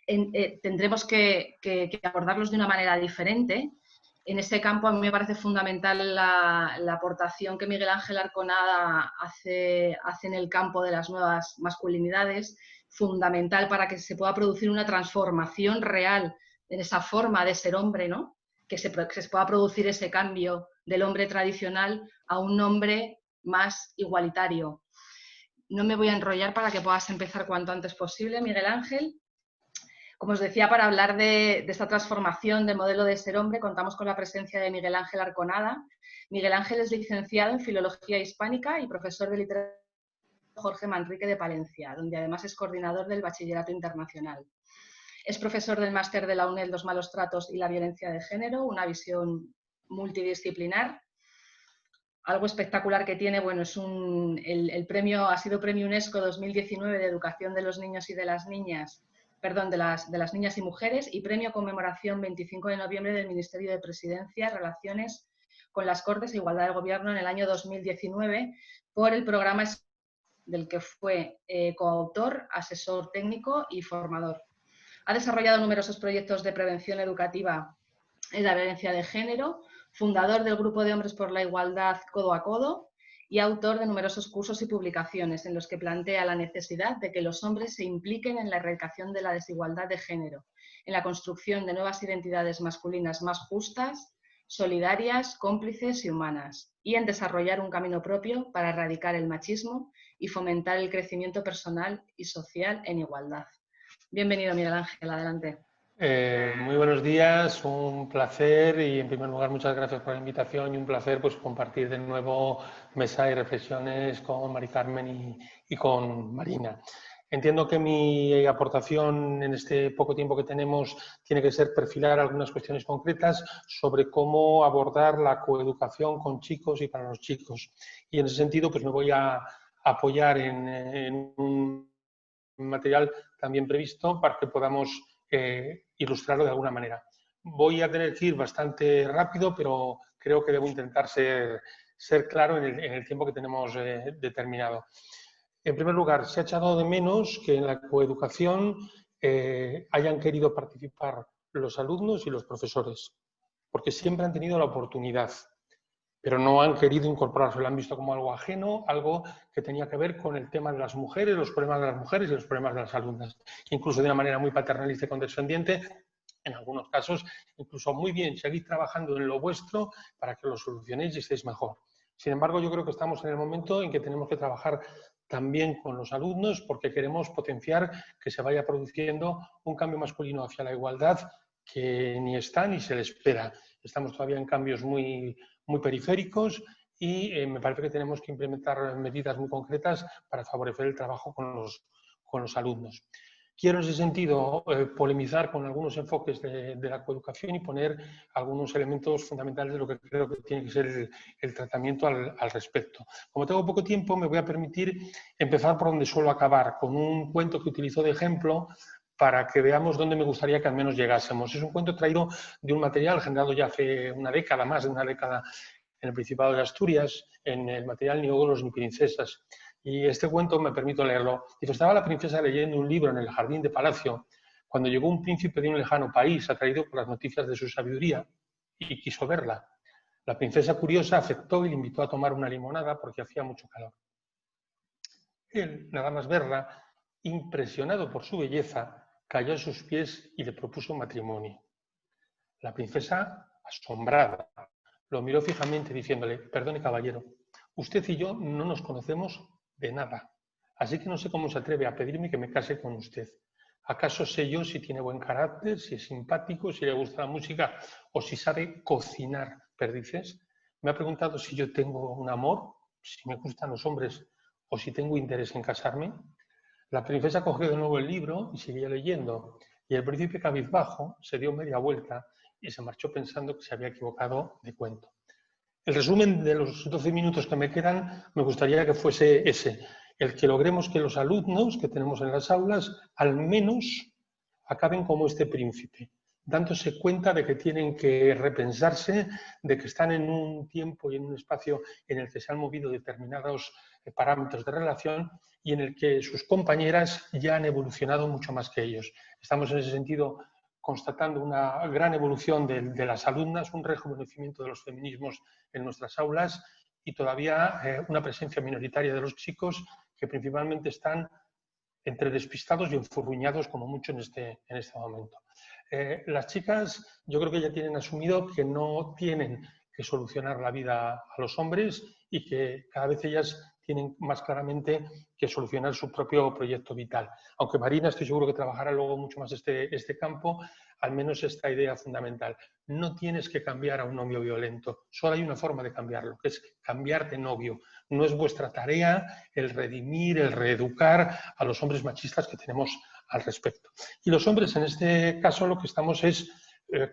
Tendremos que abordarlos de una manera diferente. En ese campo a mí me parece fundamental la aportación que Miguel Ángel Arconada hace en el campo de las nuevas masculinidades, fundamental para que se pueda producir una transformación real en esa forma de ser hombre, ¿no? Que se pueda producir ese cambio del hombre tradicional a un hombre más igualitario. No me voy a enrollar para que puedas empezar cuanto antes posible, Miguel Ángel. Como os decía, para hablar de esta transformación de modelo de ser hombre, contamos con la presencia de Miguel Ángel Arconada. Miguel Ángel es licenciado en Filología Hispánica y profesor de literatura Jorge Manrique de Palencia, donde además es coordinador del Bachillerato Internacional. Es profesor del máster de la UNED Los malos tratos y la violencia de género, una visión multidisciplinar. Algo espectacular que tiene, bueno, es el premio, ha sido premio UNESCO 2019 de Educación de los Niños y de las Niñas, perdón, de las niñas y mujeres, y premio conmemoración 25 de noviembre del Ministerio de Presidencia, Relaciones con las Cortes e Igualdad del Gobierno en el año 2019 por el programa del que fue coautor, asesor técnico y formador. Ha desarrollado numerosos proyectos de prevención educativa en la violencia de género, fundador del Grupo de Hombres por la Igualdad Codo a Codo y autor de numerosos cursos y publicaciones en los que plantea la necesidad de que los hombres se impliquen en la erradicación de la desigualdad de género, en la construcción de nuevas identidades masculinas más justas, solidarias, cómplices y humanas, y en desarrollar un camino propio para erradicar el machismo y fomentar el crecimiento personal y social en igualdad. Bienvenido, Miguel Ángel, adelante. Muy buenos días, un placer, y en primer lugar muchas gracias por la invitación y un placer pues compartir de nuevo mesa y reflexiones con Mari Carmen y con Marina. Entiendo que mi aportación en este poco tiempo que tenemos tiene que ser perfilar algunas cuestiones concretas sobre cómo abordar la coeducación con chicos y para los chicos. Y en ese sentido pues me voy a apoyar en un material también previsto para que podamos ilustrarlo de alguna manera. Voy a tener que ir bastante rápido, pero creo que debo intentar ser claro en el tiempo que tenemos determinado. En primer lugar, se ha echado de menos que en la coeducación hayan querido participar los alumnos y los profesores, porque siempre han tenido la oportunidad, pero no han querido incorporarse, lo han visto como algo ajeno, algo que tenía que ver con el tema de las mujeres, los problemas de las mujeres y los problemas de las alumnas. Incluso de una manera muy paternalista y condescendiente, en algunos casos, incluso muy bien, seguid trabajando en lo vuestro para que lo solucionéis y estéis mejor. Sin embargo, yo creo que estamos en el momento en que tenemos que trabajar también con los alumnos porque queremos potenciar que se vaya produciendo un cambio masculino hacia la igualdad que ni está ni se le espera. Estamos todavía en cambios muy periféricos y me parece que tenemos que implementar medidas muy concretas para favorecer el trabajo con los alumnos. Quiero en ese sentido polemizar con algunos enfoques de la coeducación y poner algunos elementos fundamentales de lo que creo que tiene que ser el tratamiento al respecto. Como tengo poco tiempo, me voy a permitir empezar por donde suelo acabar, con un cuento que utilizo de ejemplo para que veamos dónde me gustaría que al menos llegásemos. Es un cuento traído de un material generado ya hace una década, más de una década, en el Principado de Asturias, en el material Ni ogros ni princesas. Y este cuento me permito leerlo. Dice, estaba la princesa leyendo un libro en el jardín de palacio cuando llegó un príncipe de un lejano país atraído por las noticias de su sabiduría y quiso verla. La princesa curiosa aceptó y le invitó a tomar una limonada porque hacía mucho calor. Él, nada más verla, impresionado por su belleza, cayó a sus pies y le propuso matrimonio. La princesa, asombrada, lo miró fijamente diciéndole, perdone caballero, usted y yo no nos conocemos de nada, así que no sé cómo se atreve a pedirme que me case con usted. ¿Acaso sé yo si tiene buen carácter, si es simpático, si le gusta la música o si sabe cocinar perdices? Me ha preguntado si yo tengo un amor, si me gustan los hombres o si tengo interés en casarme. La princesa cogió de nuevo el libro y siguió leyendo, y el príncipe cabizbajo se dio media vuelta y se marchó pensando que se había equivocado de cuento. El resumen de los 12 minutos que me quedan me gustaría que fuese ese, el que logremos que los alumnos que tenemos en las aulas al menos acaben como este príncipe, dándose cuenta de que tienen que repensarse, de que están en un tiempo y en un espacio en el que se han movido determinados parámetros de relación y en el que sus compañeras ya han evolucionado mucho más que ellos. Estamos en ese sentido constatando una gran evolución de las alumnas, un rejuvenecimiento de los feminismos en nuestras aulas y todavía una presencia minoritaria de los chicos que principalmente están entre despistados y enfurruñados como mucho en este momento. Las chicas yo creo que ya tienen asumido que no tienen que solucionar la vida a los hombres y que cada vez ellas tienen más claramente que solucionar su propio proyecto vital. Aunque Marina estoy seguro que trabajará luego mucho más este campo, al menos esta idea fundamental. No tienes que cambiar a un novio violento, solo hay una forma de cambiarlo, que es cambiar de novio. No es vuestra tarea el redimir, el reeducar a los hombres machistas que tenemos al respecto. Y los hombres en este caso lo que estamos es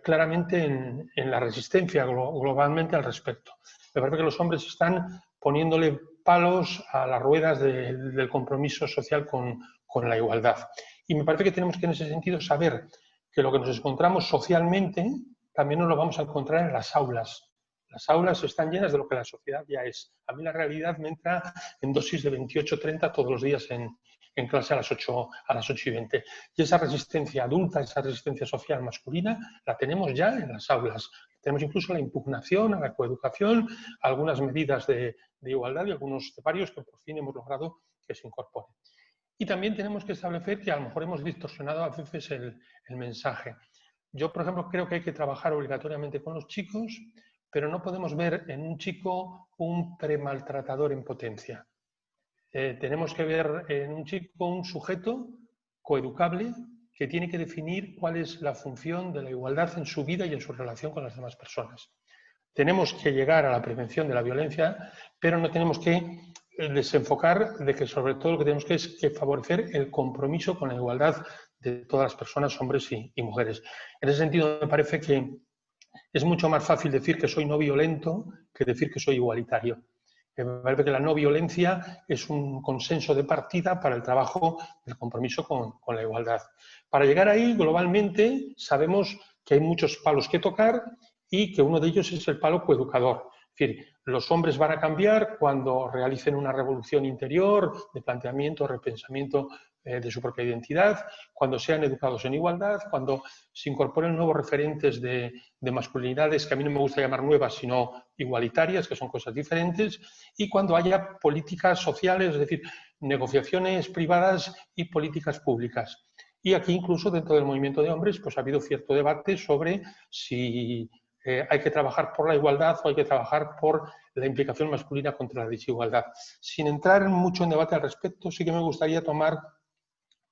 claramente en la resistencia globalmente al respecto. Me parece que los hombres están poniéndole palos a las ruedas del compromiso social con la igualdad. Y me parece que tenemos que en ese sentido saber que lo que nos encontramos socialmente también nos lo vamos a encontrar en las aulas. Las aulas están llenas de lo que la sociedad ya es. A mí la realidad me entra en dosis de 28-30 todos los días en clase a las 8:20. Y esa resistencia adulta, esa resistencia social masculina, la tenemos ya en las aulas. Tenemos incluso la impugnación a la coeducación, algunas medidas de igualdad y algunos varios que por fin hemos logrado que se incorporen. Y también tenemos que establecer que a lo mejor hemos distorsionado a veces el mensaje. Yo, por ejemplo, creo que hay que trabajar obligatoriamente con los chicos, pero no podemos ver en un chico un premaltratador en potencia. Tenemos que ver en un chico un sujeto coeducable que tiene que definir cuál es la función de la igualdad en su vida y en su relación con las demás personas. Tenemos que llegar a la prevención de la violencia, pero no tenemos que desenfocar de que sobre todo lo que tenemos que es que favorecer el compromiso con la igualdad de todas las personas, hombres y mujeres. En ese sentido, me parece que es mucho más fácil decir que soy no violento que decir que soy igualitario. Me parece que la no violencia es un consenso de partida para el trabajo del compromiso con la igualdad. Para llegar ahí, globalmente, sabemos que hay muchos palos que tocar y que uno de ellos es el palo coeducador. Es decir, los hombres van a cambiar cuando realicen una revolución interior de planteamiento, repensamiento de su propia identidad, cuando sean educados en igualdad, cuando se incorporen nuevos referentes de masculinidades que a mí no me gusta llamar nuevas, sino igualitarias, que son cosas diferentes, y cuando haya políticas sociales, es decir, negociaciones privadas y políticas públicas. Y aquí incluso dentro del movimiento de hombres pues ha habido cierto debate sobre si hay que trabajar por la igualdad o hay que trabajar por la implicación masculina contra la desigualdad. Sin entrar mucho en debate al respecto, sí que me gustaría tomar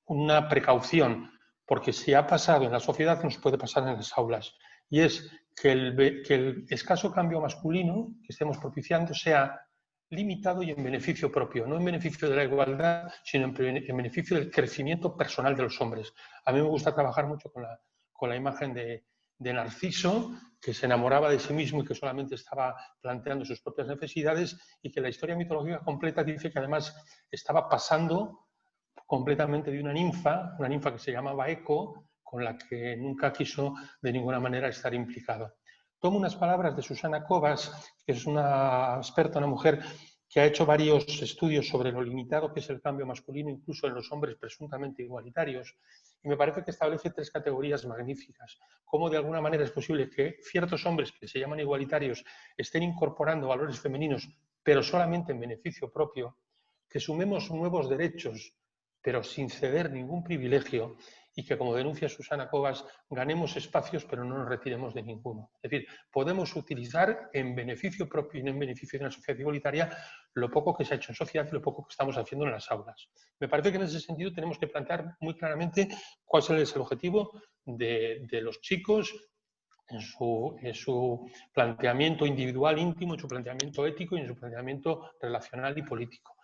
una precaución, porque si ha pasado en la sociedad nos puede pasar en las aulas, y es que el escaso cambio masculino que estemos propiciando sea limitado y en beneficio propio, no en beneficio de la igualdad, sino en beneficio del crecimiento personal de los hombres. A mí me gusta trabajar mucho con la imagen de Narciso, que se enamoraba de sí mismo y que solamente estaba planteando sus propias necesidades, y que la historia mitológica completa dice que además estaba pasando completamente de una ninfa que se llamaba Eco, con la que nunca quiso de ninguna manera estar implicado. Tomo unas palabras de Susana Covas, que es una experta, una mujer que ha hecho varios estudios sobre lo limitado que es el cambio masculino, incluso en los hombres presuntamente igualitarios, y me parece que establece 3 categorías magníficas. Cómo de alguna manera es posible que ciertos hombres que se llaman igualitarios estén incorporando valores femeninos, pero solamente en beneficio propio, que sumemos nuevos derechos, pero sin ceder ningún privilegio, y que, como denuncia Susana Cobas, ganemos espacios pero no nos retiremos de ninguno. Es decir, podemos utilizar en beneficio propio y no en beneficio de una sociedad igualitaria lo poco que se ha hecho en sociedad y lo poco que estamos haciendo en las aulas. Me parece que en ese sentido tenemos que plantear muy claramente cuál es el objetivo de los chicos en su planteamiento individual íntimo, en su planteamiento ético y en su planteamiento relacional y político.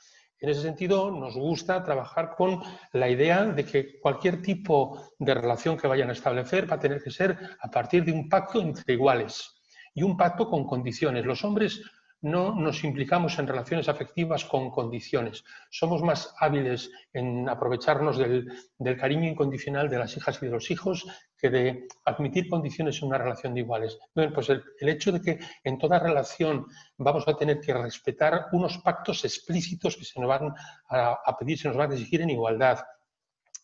En ese sentido, nos gusta trabajar con la idea de que cualquier tipo de relación que vayan a establecer va a tener que ser a partir de un pacto entre iguales y un pacto con condiciones. Los hombres no nos implicamos en relaciones afectivas con condiciones. Somos más hábiles en aprovecharnos del cariño incondicional de las hijas y de los hijos que de admitir condiciones en una relación de iguales. Bueno, pues el hecho de que en toda relación vamos a tener que respetar unos pactos explícitos que se nos van a pedir, se nos van a exigir en igualdad,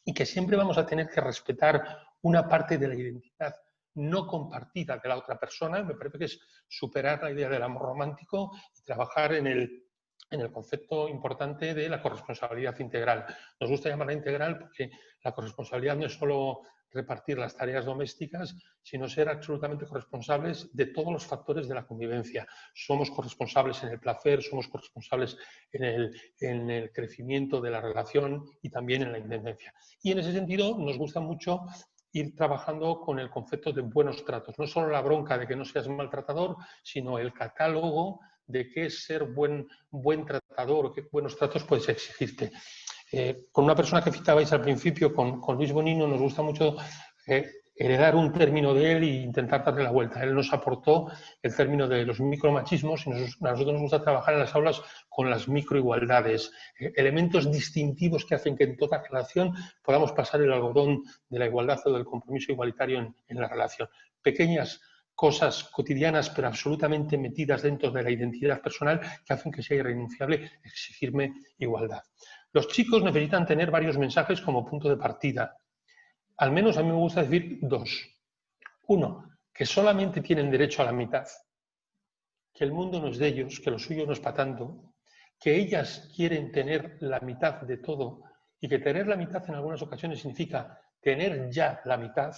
y que siempre vamos a tener que respetar una parte de la identidad no compartida de la otra persona, me parece que es superar la idea del amor romántico y trabajar en el concepto importante de la corresponsabilidad integral. Nos gusta llamarla integral porque la corresponsabilidad no es solo repartir las tareas domésticas, sino ser absolutamente corresponsables de todos los factores de la convivencia. Somos corresponsables en el placer, somos corresponsables en el crecimiento de la relación y también en la independencia. Y en ese sentido nos gusta mucho ir trabajando con el concepto de buenos tratos. No solo la bronca de que no seas maltratador, sino el catálogo de qué es ser buen tratador o qué buenos tratos puedes exigirte. Con una persona que citabais al principio, con Luis Bonino, nos gusta mucho heredar un término de él e intentar darle la vuelta. Él nos aportó el término de los micromachismos y a nosotros nos gusta trabajar en las aulas con las microigualdades, elementos distintivos que hacen que en toda relación podamos pasar el algodón de la igualdad o del compromiso igualitario en la relación. Pequeñas cosas cotidianas pero absolutamente metidas dentro de la identidad personal que hacen que sea irrenunciable exigirme igualdad. Los chicos necesitan tener varios mensajes como punto de partida. Al menos a mí me gusta decir 2. 1, que solamente tienen derecho a la mitad, que el mundo no es de ellos, que lo suyo no es para tanto, que ellas quieren tener la mitad de todo y que tener la mitad en algunas ocasiones significa tener ya la mitad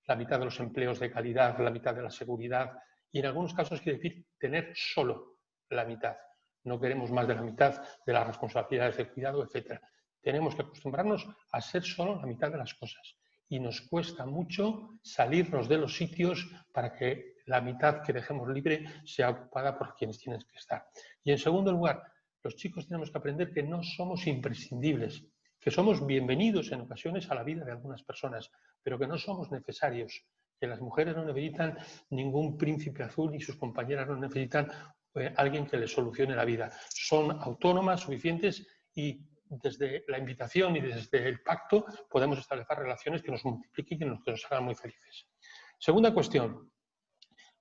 de los empleos de calidad, la mitad de la seguridad y en algunos casos quiere decir tener solo la mitad. No queremos más de la mitad de las responsabilidades de cuidado, etc. Tenemos que acostumbrarnos a ser solo la mitad de las cosas. Y nos cuesta mucho salirnos de los sitios para que la mitad que dejemos libre sea ocupada por quienes tienen que estar. Y en segundo lugar, los chicos tenemos que aprender que no somos imprescindibles, que somos bienvenidos en ocasiones a la vida de algunas personas, pero que no somos necesarios, que las mujeres no necesitan ningún príncipe azul y sus compañeras no necesitan alguien que les solucione la vida. Son autónomas, suficientes y desde la invitación y desde el pacto podemos establecer relaciones que nos multipliquen y que nos hagan muy felices. Segunda cuestión.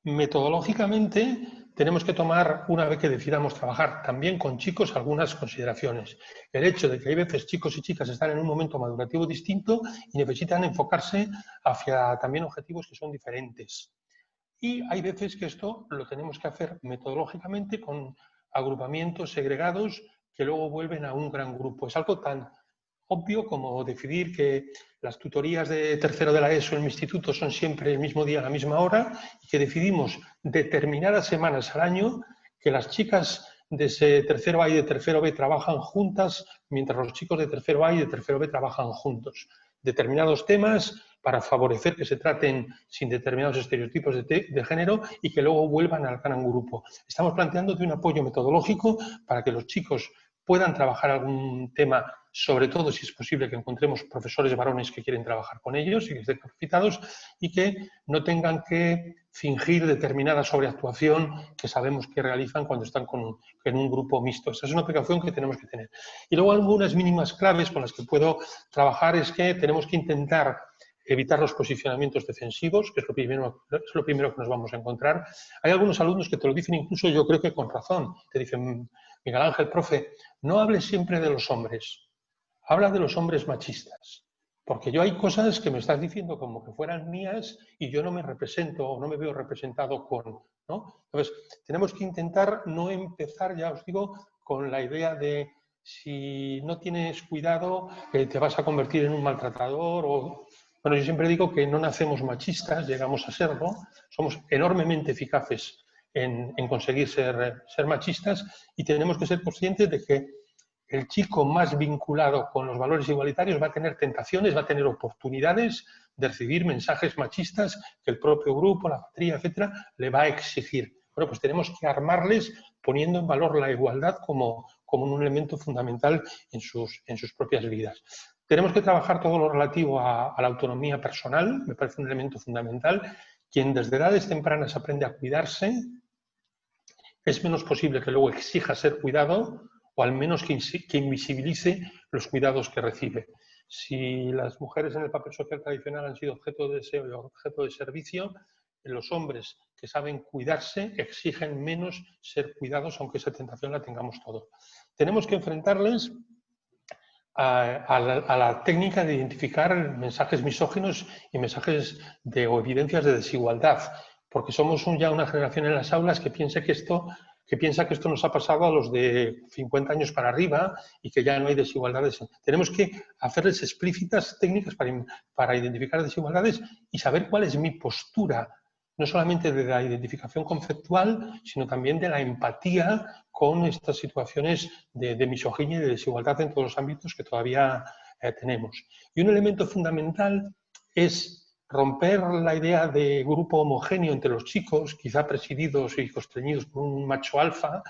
Metodológicamente tenemos que tomar, una vez que decidamos trabajar también con chicos, algunas consideraciones. El hecho de que hay veces chicos y chicas están en un momento madurativo distinto y necesitan enfocarse hacia también objetivos que son diferentes. Y hay veces que esto lo tenemos que hacer metodológicamente con agrupamientos segregados que luego vuelven a un gran grupo. Es algo tan obvio como decidir que las tutorías de tercero de la ESO en mi instituto son siempre el mismo día a la misma hora y que decidimos determinadas semanas al año que las chicas de ese tercero A y de tercero B trabajan juntas mientras los chicos de tercero A y de tercero B trabajan juntos. Determinados temas para favorecer que se traten sin determinados estereotipos de género y que luego vuelvan al gran grupo. Estamos planteando un apoyo metodológico para que los chicos puedan trabajar algún tema, sobre todo si es posible que encontremos profesores varones que quieren trabajar con ellos y que estén capacitados y que no tengan que fingir determinada sobreactuación que sabemos que realizan cuando están en un grupo mixto. Esa es una precaución que tenemos que tener. Y luego algunas mínimas claves con las que puedo trabajar es que tenemos que intentar evitar los posicionamientos defensivos, que es lo primero que nos vamos a encontrar. Hay algunos alumnos que te lo dicen incluso, yo creo que con razón. Te dicen, Miguel Ángel, profe, no hable siempre de los hombres, habla de los hombres machistas. Porque yo hay cosas que me estás diciendo como que fueran mías y yo no me represento o no me veo representado con, ¿no? Entonces, tenemos que intentar no empezar, ya os digo, con la idea de si no tienes cuidado te vas a convertir en un maltratador o... Bueno, yo siempre digo que no nacemos machistas, llegamos a serlo, somos enormemente eficaces en conseguir ser machistas y tenemos que ser conscientes de que el chico más vinculado con los valores igualitarios va a tener tentaciones, va a tener oportunidades de recibir mensajes machistas que el propio grupo, la patria, etcétera, le va a exigir. Bueno, pues tenemos que armarles poniendo en valor la igualdad como un elemento fundamental en sus propias vidas. Tenemos que trabajar todo lo relativo a la autonomía personal, me parece un elemento fundamental. Quien desde edades tempranas aprende a cuidarse, es menos posible que luego exija ser cuidado o al menos que invisibilice los cuidados que recibe. Si las mujeres en el papel social tradicional han sido objeto de deseo y objeto de servicio, los hombres que saben cuidarse exigen menos ser cuidados, aunque esa tentación la tengamos todos. Tenemos que enfrentarles a la técnica de identificar mensajes misóginos y mensajes o evidencias de desigualdad, porque somos ya una generación en las aulas que piensa que esto nos ha pasado a los de 50 años para arriba y que ya no hay desigualdades. Tenemos que hacerles explícitas técnicas para identificar desigualdades y saber cuál es mi postura, no solamente de la identificación conceptual, sino también de la empatía con estas situaciones de misoginia y de desigualdad en todos los ámbitos que todavía tenemos. Y un elemento fundamental es romper la idea de grupo homogéneo entre los chicos, quizá presididos y constreñidos por un macho alfa,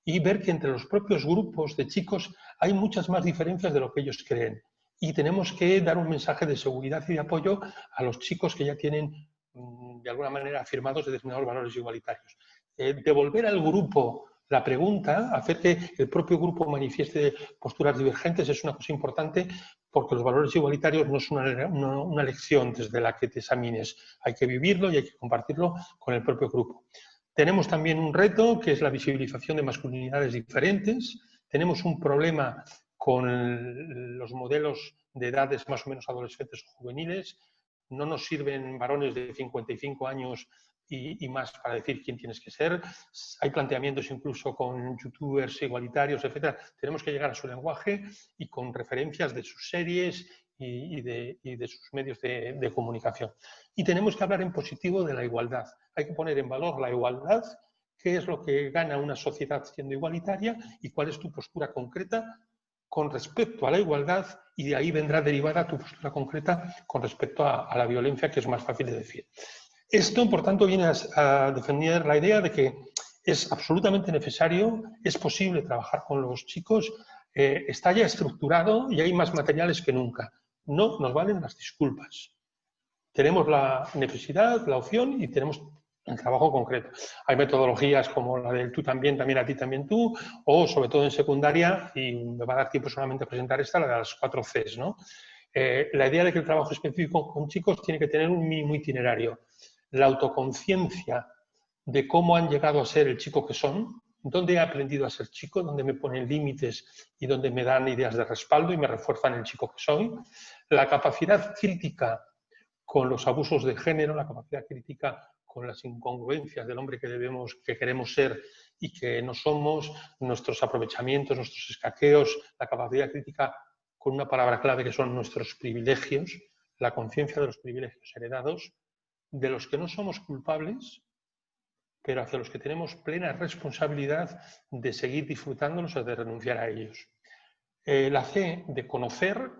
y ver que entre los propios grupos de chicos hay muchas más diferencias de lo que ellos creen. Y tenemos que dar un mensaje de seguridad y de apoyo a los chicos que ya tienen, de alguna manera, afirmados determinados valores igualitarios. Devolver al grupo la pregunta, hacer que el propio grupo manifieste posturas divergentes es una cosa importante porque los valores igualitarios no es una lección desde la que te examines. Hay que vivirlo y hay que compartirlo con el propio grupo. Tenemos también un reto que es la visibilización de masculinidades diferentes. Tenemos un problema con los modelos de edades más o menos adolescentes o juveniles. No nos sirven varones de 55 años y más para decir quién tienes que ser. Hay planteamientos incluso con youtubers igualitarios, etc. Tenemos que llegar a su lenguaje y con referencias de sus series y de sus medios de comunicación. Y tenemos que hablar en positivo de la igualdad. Hay que poner en valor la igualdad, qué es lo que gana una sociedad siendo igualitaria y cuál es tu postura concreta con respecto a la igualdad, y de ahí vendrá derivada tu postura concreta con respecto a la violencia, que es más fácil de decir. Esto, por tanto, viene a defender la idea de que es absolutamente necesario, es posible trabajar con los chicos, está ya estructurado y hay más materiales que nunca. No nos valen las disculpas. Tenemos la necesidad, la opción y tenemos el trabajo concreto. Hay metodologías como la del tú también, también a ti, también tú, o sobre todo en secundaria, y me va a dar tiempo solamente a presentar esta, la de las 4 Cs, ¿no? La idea de que el trabajo específico con chicos tiene que tener un mínimo itinerario. La autoconciencia de cómo han llegado a ser el chico que son, dónde he aprendido a ser chico, dónde me ponen límites y dónde me dan ideas de respaldo y me refuerzan el chico que soy. La capacidad crítica con los abusos de género, la capacidad crítica con las incongruencias del hombre que queremos ser y que no somos, nuestros aprovechamientos, nuestros escaqueos, la capacidad crítica con una palabra clave que son nuestros privilegios, la conciencia de los privilegios heredados, de los que no somos culpables, pero hacia los que tenemos plena responsabilidad de seguir disfrutándolos o de renunciar a ellos. La C, de conocer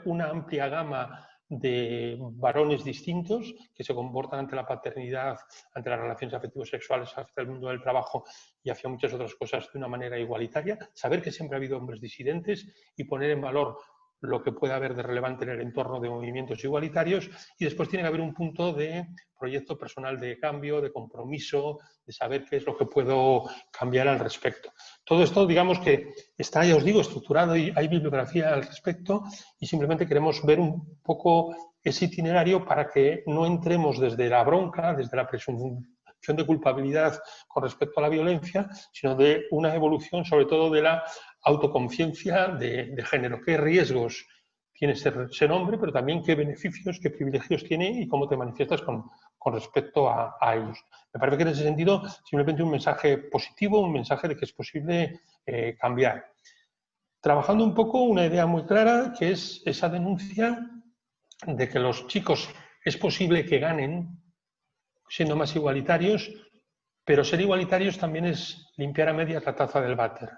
una amplia gama de varones distintos que se comportan ante la paternidad, ante las relaciones afectivo-sexuales, hacia el mundo del trabajo y hacia muchas otras cosas de una manera igualitaria, saber que siempre ha habido hombres disidentes y poner en valor lo que puede haber de relevante en el entorno de movimientos igualitarios, y después tiene que haber un punto de proyecto personal de cambio, de compromiso, de saber qué es lo que puedo cambiar al respecto. Todo esto, digamos que está, ya os digo, estructurado y hay bibliografía al respecto, y simplemente queremos ver un poco ese itinerario para que no entremos desde la bronca, desde la de culpabilidad con respecto a la violencia, sino de una evolución sobre todo de la autoconciencia de género. ¿Qué riesgos tiene ser hombre, pero también qué beneficios, qué privilegios tiene y cómo te manifiestas con respecto a ellos? Me parece que en ese sentido simplemente un mensaje positivo, un mensaje de que es posible cambiar. Trabajando un poco una idea muy clara, que es esa denuncia de que los chicos es posible que ganen siendo más igualitarios, pero ser igualitarios también es limpiar a medias la taza del váter.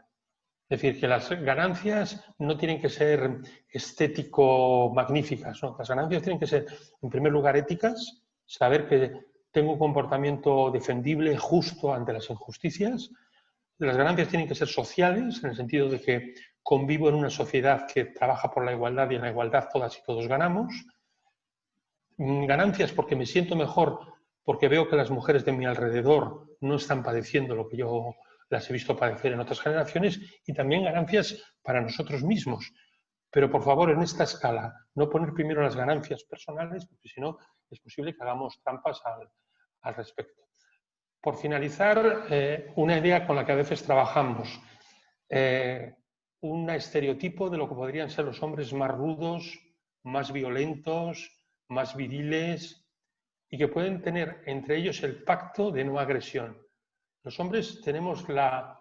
Es decir, que las ganancias no tienen que ser estético-magníficas, ¿no? Las ganancias tienen que ser, en primer lugar, éticas, saber que tengo un comportamiento defendible, justo ante las injusticias. Las ganancias tienen que ser sociales, en el sentido de que convivo en una sociedad que trabaja por la igualdad y en la igualdad todas y todos ganamos. Ganancias porque me siento mejor, porque veo que las mujeres de mi alrededor no están padeciendo lo que yo las he visto padecer en otras generaciones, y también ganancias para nosotros mismos. Pero por favor, en esta escala, no poner primero las ganancias personales, porque si no es posible que hagamos trampas al respecto. Por finalizar, una idea con la que a veces trabajamos, un estereotipo de lo que podrían ser los hombres más rudos, más violentos, más viriles, y que pueden tener entre ellos el pacto de no agresión. Los hombres tenemos la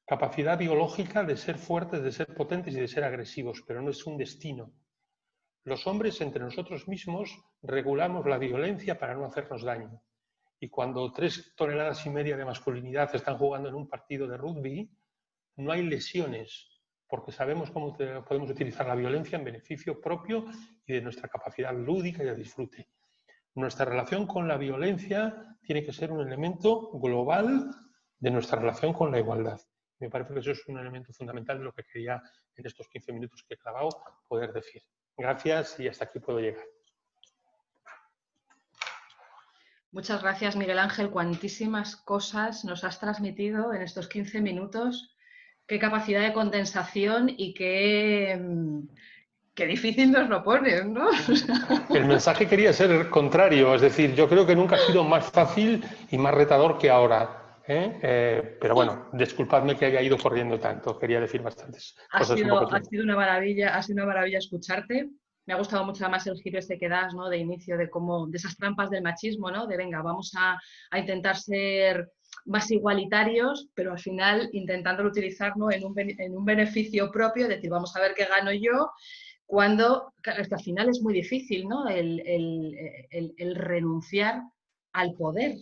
capacidad biológica de ser fuertes, de ser potentes y de ser agresivos, pero no es un destino. Los hombres entre nosotros mismos regulamos la violencia para no hacernos daño. Y cuando 3,5 toneladas de masculinidad están jugando en un partido de rugby, no hay lesiones, porque sabemos cómo podemos utilizar la violencia en beneficio propio y de nuestra capacidad lúdica y de disfrute. Nuestra relación con la violencia tiene que ser un elemento global de nuestra relación con la igualdad. Me parece que eso es un elemento fundamental de lo que quería en estos 15 minutos que he clavado poder decir. Gracias y hasta aquí puedo llegar. Muchas gracias, Miguel Ángel. Cuantísimas cosas nos has transmitido en estos 15 minutos. Qué capacidad de condensación y qué difícil nos lo pones, ¿no? El mensaje quería ser el contrario, es decir, yo creo que nunca ha sido más fácil y más retador que ahora. Pero bueno, disculpadme que haya ido corriendo tanto, quería decir bastantes cosas. Ha sido una maravilla escucharte. Me ha gustado mucho además el giro ese que das, ¿no? De inicio, de esas trampas del machismo, ¿no? De venga, vamos a intentar ser más igualitarios, pero al final intentándolo utilizar, ¿no? en un beneficio propio, es decir, vamos a ver qué gano yo, cuando es que al final es muy difícil, ¿no? El renunciar al poder,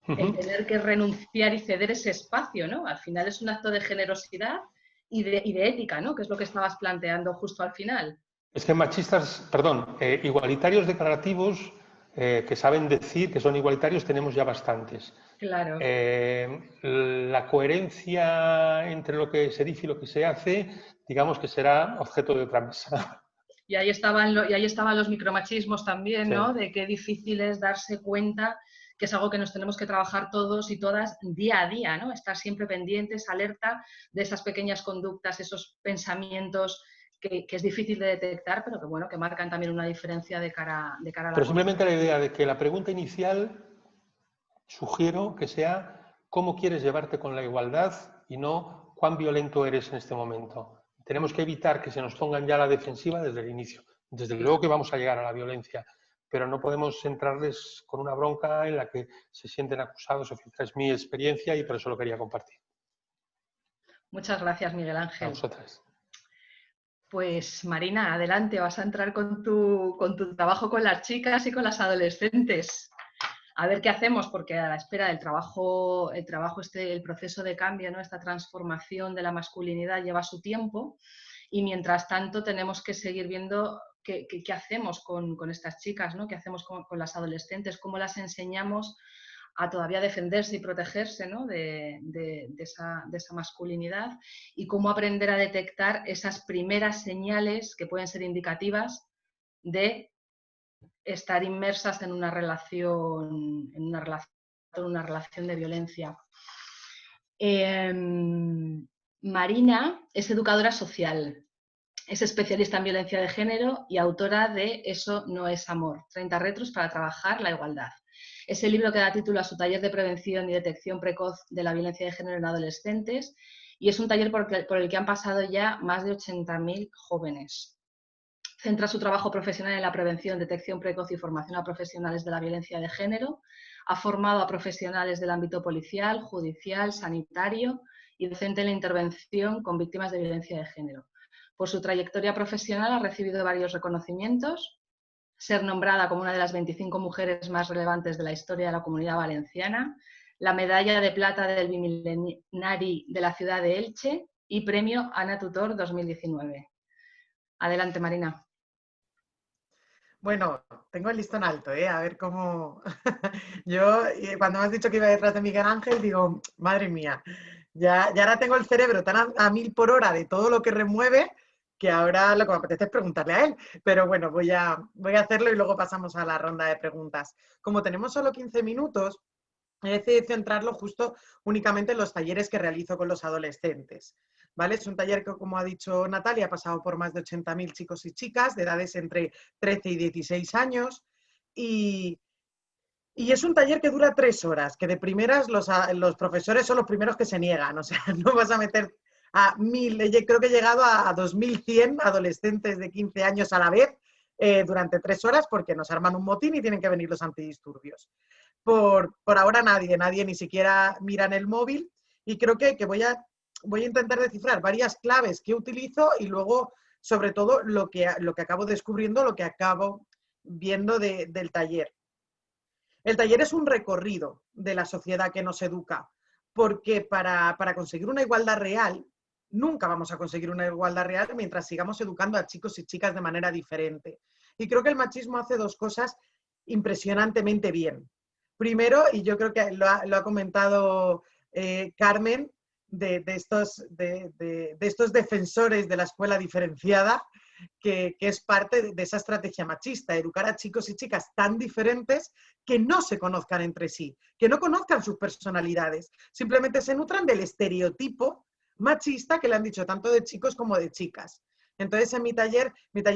el tener que renunciar y ceder ese espacio, ¿no? Al final es un acto de generosidad y de ética, ¿no? Que es lo que estabas planteando justo al final. Es que igualitarios declarativos que saben decir que son igualitarios tenemos ya bastantes. Claro. La coherencia entre lo que se dice y lo que se hace, digamos que será objeto de otra mesa. Y ahí estaban los micromachismos también, ¿no? Sí. De qué difícil es darse cuenta que es algo que nos tenemos que trabajar todos y todas día a día, ¿no? Estar siempre pendientes, alerta de esas pequeñas conductas, esos pensamientos que es difícil de detectar, pero que bueno, que marcan también una diferencia de cara a la Pero simplemente la idea de que la pregunta inicial sugiero que sea ¿cómo quieres llevarte con la igualdad? Y no ¿cuán violento eres en este momento? Tenemos que evitar que se nos pongan ya a la defensiva desde el inicio. Desde luego que vamos a llegar a la violencia, pero no podemos entrarles con una bronca en la que se sienten acusados. Es mi experiencia y por eso lo quería compartir. Muchas gracias, Miguel Ángel. A vosotras. Pues Marina, adelante, vas a entrar con tu trabajo con las chicas y con las adolescentes. A ver qué hacemos, porque a la espera del el proceso de cambio, ¿no? Esta transformación de la masculinidad lleva su tiempo y mientras tanto tenemos que seguir viendo qué hacemos con estas chicas, ¿no? ¿Qué hacemos con las adolescentes? ¿Cómo las enseñamos a todavía defenderse y protegerse, ¿no? de esa masculinidad? Y cómo aprender a detectar esas primeras señales que pueden ser indicativas de estar inmersas en una relación de violencia. Marina es educadora social, es especialista en violencia de género y autora de Eso no es amor, 30 retos para trabajar la igualdad. Es el libro que da título a su taller de prevención y detección precoz de la violencia de género en adolescentes y es un taller por el que han pasado ya más de 80.000 jóvenes. Centra su trabajo profesional en la prevención, detección precoz y formación a profesionales de la violencia de género. Ha formado a profesionales del ámbito policial, judicial, sanitario y docente en la intervención con víctimas de violencia de género. Por su trayectoria profesional ha recibido varios reconocimientos, ser nombrada como una de las 25 mujeres más relevantes de la historia de la Comunidad Valenciana, la medalla de plata del Bimilenari de la ciudad de Elche y premio Ana Tutor 2019. Adelante, Marina. Bueno, tengo el listón alto, ¿eh? A ver cómo... Yo, cuando me has dicho que iba detrás de Miguel Ángel, digo, madre mía, ya ahora tengo el cerebro tan a 1000 por hora de todo lo que remueve, que ahora lo que me apetece es preguntarle a él. Pero bueno, voy a hacerlo y luego pasamos a la ronda de preguntas. Como tenemos solo 15 minutos, he decidido centrarlo justo únicamente en los talleres que realizo con los adolescentes. ¿Vale? Es un taller que, como ha dicho Natalia, ha pasado por más de 80.000 chicos y chicas de edades entre 13 y 16 años y es un taller que dura 3 horas, que de primeras los profesores son los primeros que se niegan, o sea, no vas a meter a 1000, creo que he llegado a 2100 adolescentes de 15 años a la vez durante 3 horas porque nos arman un motín y tienen que venir los antidisturbios. Por ahora nadie ni siquiera mira en el móvil y creo que voy a intentar descifrar varias claves que utilizo y luego, sobre todo, lo que acabo descubriendo, lo que acabo viendo del taller. El taller es un recorrido de la sociedad que nos educa, porque para conseguir una igualdad real, nunca vamos a conseguir una igualdad real mientras sigamos educando a chicos y chicas de manera diferente. Y creo que el machismo hace 2 cosas impresionantemente bien. Primero, y yo creo que lo ha comentado Carmen, de estos defensores de la escuela diferenciada, que es parte de esa estrategia machista, educar a chicos y chicas tan diferentes que no se conozcan entre sí, que no conozcan sus personalidades, simplemente se nutran del estereotipo machista que le han dicho tanto de chicos como de chicas. Entonces, en mi taller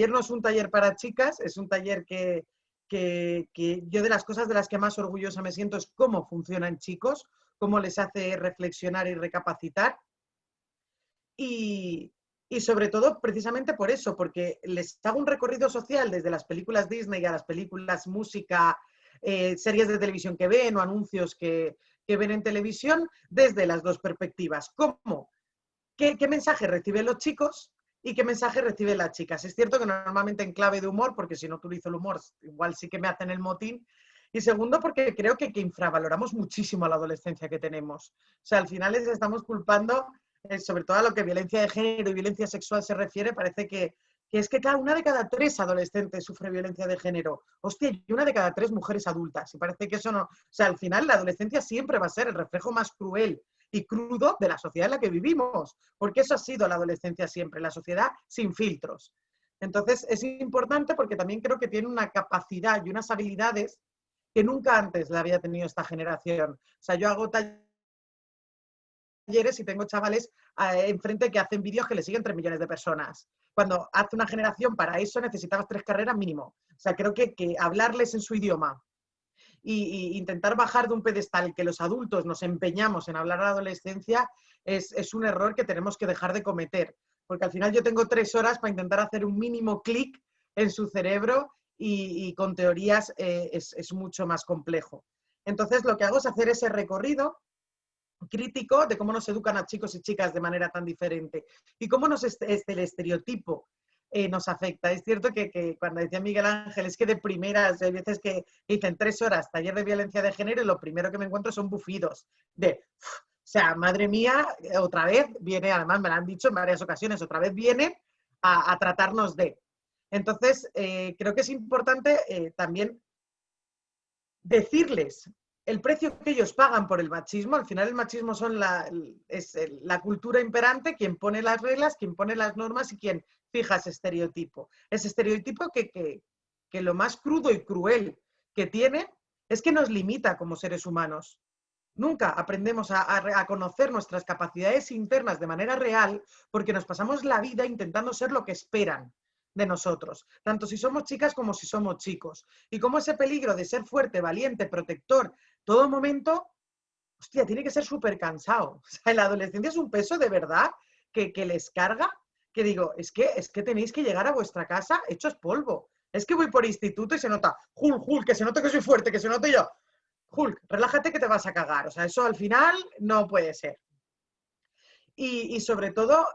no es un taller para chicas, es un taller que yo de las cosas de las que más orgullosa me siento es cómo funcionan chicos, cómo les hace reflexionar y recapacitar. Y sobre todo, precisamente por eso, porque les hago un recorrido social desde las películas Disney a las películas, música, series de televisión que ven o anuncios que ven en televisión, desde las 2 perspectivas. ¿Cómo? ¿Qué mensaje reciben los chicos y qué mensaje reciben las chicas? Es cierto que normalmente en clave de humor, porque si no utilizo el humor, igual sí que me hacen el motín. Y segundo, porque creo que infravaloramos muchísimo a la adolescencia que tenemos. O sea, al final les estamos culpando, sobre todo a lo que violencia de género y violencia sexual se refiere, parece que es que, claro, 1 de cada 3 adolescentes sufre violencia de género. Hostia, y 1 de cada 3 mujeres adultas. Y parece que eso no... O sea, al final la adolescencia siempre va a ser el reflejo más cruel y crudo de la sociedad en la que vivimos, porque eso ha sido la adolescencia siempre, la sociedad sin filtros. Entonces, es importante porque también creo que tiene una capacidad y unas habilidades que nunca antes la había tenido esta generación. O sea, yo hago talleres y tengo chavales enfrente que hacen vídeos que le siguen 3 millones de personas. Cuando hace una generación para eso necesitabas 3 carreras mínimo. O sea, creo que hablarles en su idioma y intentar bajar de un pedestal que los adultos nos empeñamos en hablar a la adolescencia es un error que tenemos que dejar de cometer. Porque al final yo tengo 3 horas para intentar hacer un mínimo clic en su cerebro y con teorías es mucho más complejo. Entonces lo que hago es hacer ese recorrido crítico de cómo nos educan a chicos y chicas de manera tan diferente y cómo el estereotipo nos afecta. Es cierto que cuando decía Miguel Ángel, es que de primeras, hay veces que dicen 3 horas taller de violencia de género y lo primero que me encuentro son bufidos de, o sea, madre mía, otra vez viene, además me lo han dicho en varias ocasiones, otra vez viene a tratarnos de. Entonces, creo que es importante también decirles el precio que ellos pagan por el machismo. Al final el machismo es la cultura imperante, quien pone las reglas, quien pone las normas y quien fija ese estereotipo. Ese estereotipo que lo más crudo y cruel que tiene es que nos limita como seres humanos. Nunca aprendemos a conocer nuestras capacidades internas de manera real porque nos pasamos la vida intentando ser lo que esperan. de nosotros, tanto si somos chicas como si somos chicos. Y como ese peligro de ser fuerte, valiente, protector, todo momento, hostia, tiene que ser súper cansado. O sea, en la adolescencia es un peso de verdad que les carga, que digo, es que tenéis que llegar a vuestra casa hechos polvo. Es que voy por instituto y se nota, Hulk, que se nota que soy fuerte, que se note yo. Hulk, relájate que te vas a cagar. O sea, eso al final no puede ser. Y sobre todo,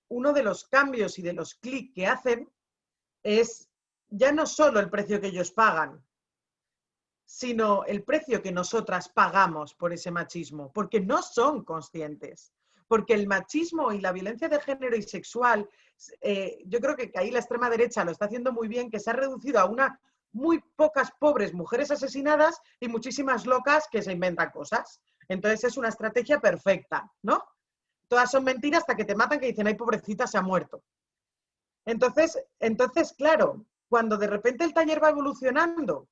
uno de los cambios y de los clics que hacen es ya no solo el precio que ellos pagan, sino el precio que nosotras pagamos por ese machismo, porque no son conscientes. Porque el machismo y la violencia de género y sexual, yo creo que ahí la extrema derecha lo está haciendo muy bien, que se ha reducido a unas muy pocas pobres mujeres asesinadas y muchísimas locas que se inventan cosas. Entonces es una estrategia perfecta, ¿no? Todas son mentiras hasta que te matan, que dicen, ay, pobrecita, se ha muerto. Entonces, claro, cuando de repente el taller va evolucionando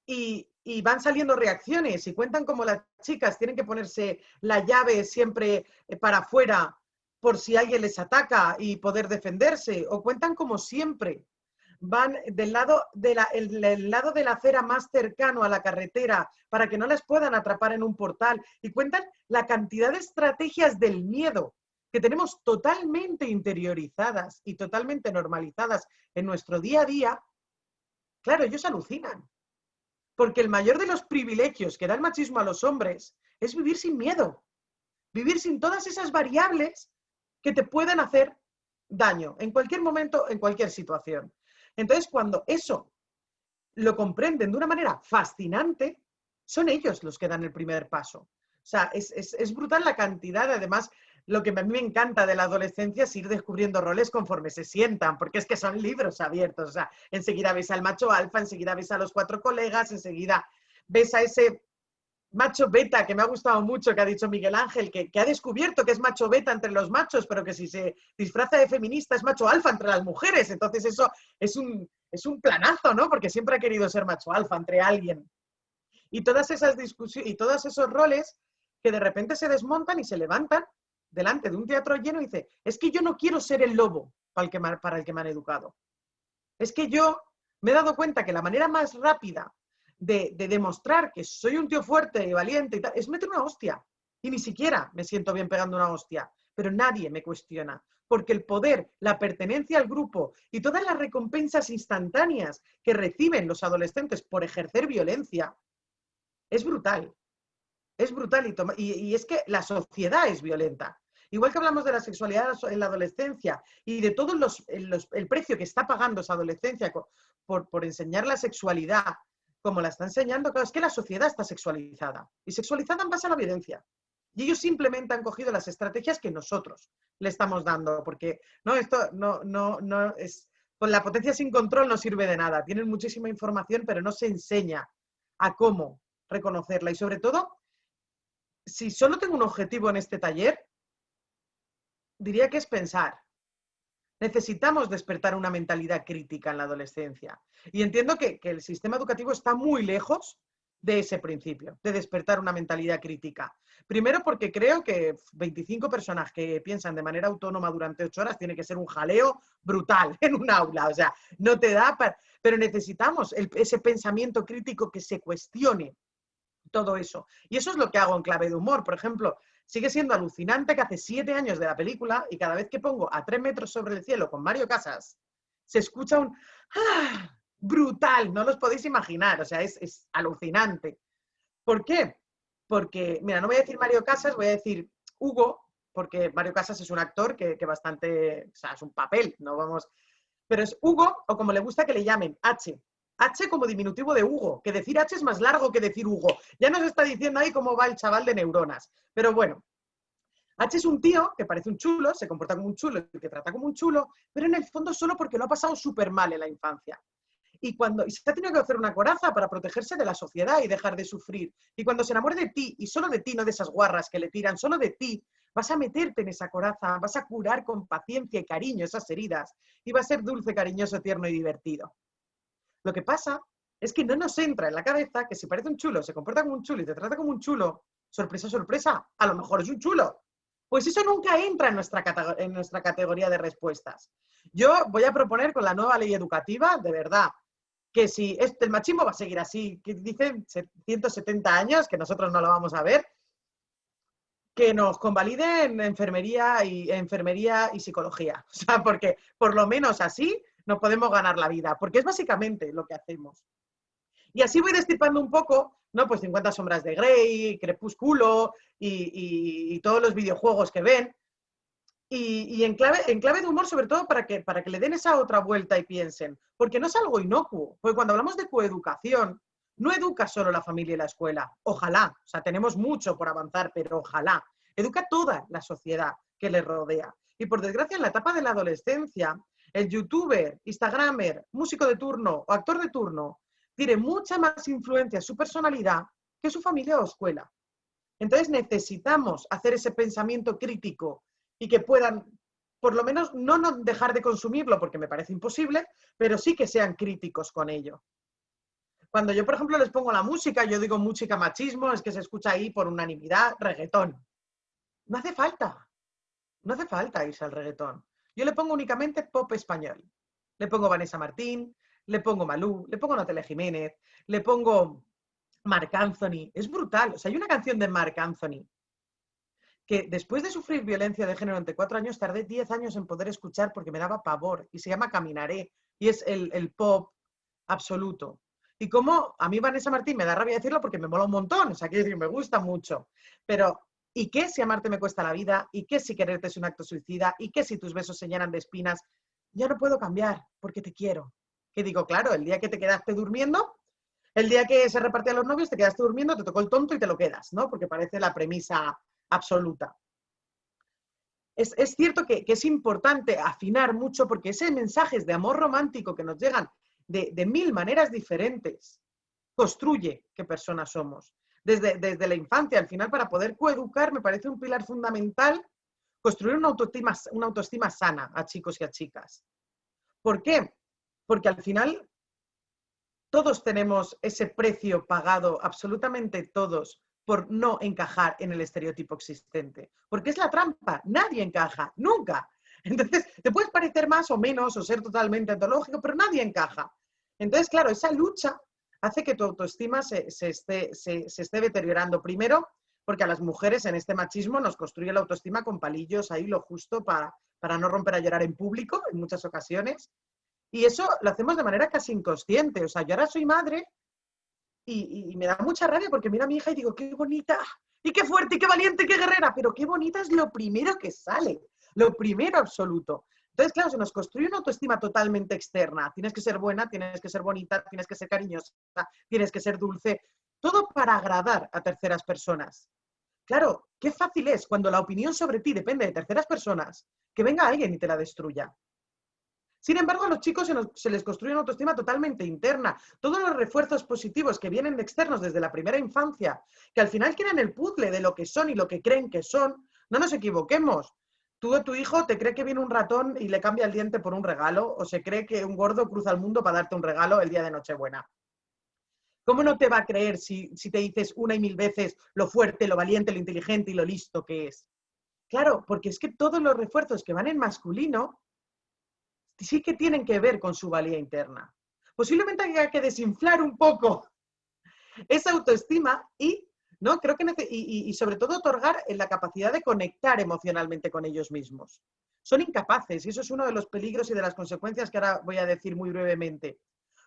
y van saliendo reacciones y cuentan cómo las chicas tienen que ponerse la llave siempre para afuera por si alguien les ataca y poder defenderse, o cuentan como siempre van del lado el lado de la acera más cercano a la carretera para que no las puedan atrapar en un portal, y cuentan la cantidad de estrategias del miedo que tenemos totalmente interiorizadas y totalmente normalizadas en nuestro día a día. Claro, ellos alucinan. Porque el mayor de los privilegios que da el machismo a los hombres es vivir sin miedo, vivir sin todas esas variables que te pueden hacer daño en cualquier momento, en cualquier situación. Entonces, cuando eso lo comprenden de una manera fascinante, son ellos los que dan el primer paso. O sea, es brutal la cantidad, además, lo que a mí me encanta de la adolescencia es ir descubriendo roles conforme se sientan, porque es que son libros abiertos. O sea, enseguida ves al macho alfa, enseguida ves a los 4 colegas, enseguida ves a ese macho beta, que me ha gustado mucho, que ha dicho Miguel Ángel, que ha descubierto que es macho beta entre los machos, pero que si se disfraza de feminista es macho alfa entre las mujeres. Entonces eso es un planazo, ¿no? Porque siempre ha querido ser macho alfa entre alguien. Y todas esas discusiones y todos esos roles que de repente se desmontan y se levantan delante de un teatro lleno y dice, es que yo no quiero ser el lobo para el que me han educado. Es que yo me he dado cuenta que la manera más rápida de demostrar que soy un tío fuerte y valiente y tal, es meter una hostia. Y ni siquiera me siento bien pegando una hostia, pero nadie me cuestiona. Porque el poder, la pertenencia al grupo y todas las recompensas instantáneas que reciben los adolescentes por ejercer violencia, es brutal. Es brutal y es que la sociedad es violenta. Igual que hablamos de la sexualidad en la adolescencia y de todo el precio que está pagando esa adolescencia por enseñar la sexualidad como la está enseñando, claro, es que la sociedad está sexualizada. Y sexualizada en base a la violencia. Y ellos simplemente han cogido las estrategias que nosotros le estamos dando, porque no, esto no es, con la potencia sin control no sirve de nada. Tienen muchísima información, pero no se enseña a cómo reconocerla. Y sobre todo, si solo tengo un objetivo en este taller, diría que es pensar. Necesitamos despertar una mentalidad crítica en la adolescencia. Y entiendo que el sistema educativo está muy lejos de ese principio, de despertar una mentalidad crítica. Primero porque creo que 25 personas que piensan de manera autónoma durante 8 horas tiene que ser un jaleo brutal en un aula. O sea, no te da para... Pero necesitamos ese pensamiento crítico que se cuestione todo eso. Y eso es lo que hago en Clave de Humor. Por ejemplo, sigue siendo alucinante que hace 7 años de la película y cada vez que pongo A 3 metros sobre el cielo con Mario Casas, se escucha un ¡ah! Brutal, no los podéis imaginar, o sea, es alucinante. ¿Por qué? Porque, mira, no voy a decir Mario Casas, voy a decir Hugo, porque Mario Casas es un actor que bastante, o sea, es un papel, no vamos... Pero es Hugo, o como le gusta que le llamen, H. H como diminutivo de Hugo, que decir H es más largo que decir Hugo. Ya nos está diciendo ahí cómo va el chaval de neuronas. Pero bueno, H es un tío que parece un chulo, se comporta como un chulo y que trata como un chulo, pero en el fondo solo porque lo ha pasado súper mal en la infancia. Y se ha tenido que hacer una coraza para protegerse de la sociedad y dejar de sufrir. Y cuando se enamore de ti, y solo de ti, no de esas guarras que le tiran, solo de ti, vas a meterte en esa coraza, vas a curar con paciencia y cariño esas heridas, y va a ser dulce, cariñoso, tierno y divertido. Lo que pasa es que no nos entra en la cabeza que si parece un chulo, se comporta como un chulo y te trata como un chulo, sorpresa, sorpresa, a lo mejor es un chulo. Pues eso nunca entra en nuestra categoría de respuestas. Yo voy a proponer con la nueva ley educativa, de verdad, que si el machismo va a seguir así, que dicen 170 años, que nosotros no lo vamos a ver, que nos convaliden enfermería y psicología. O sea, porque por lo menos así nos podemos ganar la vida, porque es básicamente lo que hacemos. Y así voy destripando un poco, ¿no? Pues 50 sombras de Grey, Crepúsculo y todos los videojuegos que ven. Y en clave de humor, sobre todo, para que le den esa otra vuelta y piensen. Porque no es algo inocuo. Porque cuando hablamos de coeducación, no educa solo la familia y la escuela. Ojalá. O sea, tenemos mucho por avanzar, pero ojalá. Educa toda la sociedad que le rodea. Y por desgracia, en la etapa de la adolescencia, el youtuber, instagramer, músico de turno o actor de turno tiene mucha más influencia en su personalidad que su familia o escuela. Entonces necesitamos hacer ese pensamiento crítico y que puedan, por lo menos, no dejar de consumirlo, porque me parece imposible, pero sí que sean críticos con ello. Cuando yo, por ejemplo, les pongo la música, yo digo música machismo, es que se escucha ahí por unanimidad, reggaetón. No hace falta irse al reggaetón. Yo le pongo únicamente pop español. Le pongo Vanessa Martín, le pongo Malú, le pongo Natalia Jiménez, le pongo Marc Anthony. Es brutal. O sea, hay una canción de Marc Anthony que después de sufrir violencia de género durante 4 años, tardé 10 años en poder escuchar porque me daba pavor. Y se llama Caminaré. Y es el pop absoluto. Y como a mí Vanessa Martín me da rabia decirlo porque me mola un montón. O sea, quiero decir, me gusta mucho. Pero, ¿y qué si amarte me cuesta la vida? ¿Y qué si quererte es un acto suicida? ¿Y qué si tus besos se llenan de espinas? Ya no puedo cambiar porque te quiero. Que digo, claro, el día que te quedaste durmiendo, el día que se repartían los novios, te quedaste durmiendo, te tocó el tonto y te lo quedas, ¿no? Porque parece la premisa absoluta. Es cierto que es importante afinar mucho porque esos mensajes de amor romántico que nos llegan de 1000 maneras diferentes construye qué personas somos. Desde la infancia, al final, para poder coeducar, me parece un pilar fundamental construir una autoestima sana a chicos y a chicas. ¿Por qué? Porque al final todos tenemos ese precio pagado, absolutamente todos, por no encajar en el estereotipo existente. Porque es la trampa, nadie encaja, nunca. Entonces, te puedes parecer más o menos o ser totalmente antológico, pero nadie encaja. Entonces, claro, esa lucha hace que tu autoestima se esté deteriorando. Primero, porque a las mujeres en este machismo nos construye la autoestima con palillos ahí lo justo para no romper a llorar en público en muchas ocasiones. Y eso lo hacemos de manera casi inconsciente. O sea, yo ahora soy madre y me da mucha rabia porque miro a mi hija y digo, qué bonita, y qué fuerte, y qué valiente, y qué guerrera, pero qué bonita es lo primero que sale, lo primero absoluto. Entonces, claro, se nos construye una autoestima totalmente externa. Tienes que ser buena, tienes que ser bonita, tienes que ser cariñosa, tienes que ser dulce, todo para agradar a terceras personas. Claro, qué fácil es cuando la opinión sobre ti depende de terceras personas, que venga alguien y te la destruya. Sin embargo, a los chicos se les construye una autoestima totalmente interna. Todos los refuerzos positivos que vienen de externos desde la primera infancia, que al final quieren el puzzle de lo que son y lo que creen que son, no nos equivoquemos. Tú o tu hijo te cree que viene un ratón y le cambia el diente por un regalo, o se cree que un gordo cruza el mundo para darte un regalo el día de Nochebuena. ¿Cómo no te va a creer si te dices 1 y 1000 veces lo fuerte, lo valiente, lo inteligente y lo listo que es? Claro, porque es que todos los refuerzos que van en masculino sí que tienen que ver con su valía interna. Posiblemente haya que desinflar un poco esa autoestima y, ¿no? Creo que y sobre todo otorgar la capacidad de conectar emocionalmente con ellos mismos. Son incapaces y eso es uno de los peligros y de las consecuencias que ahora voy a decir muy brevemente.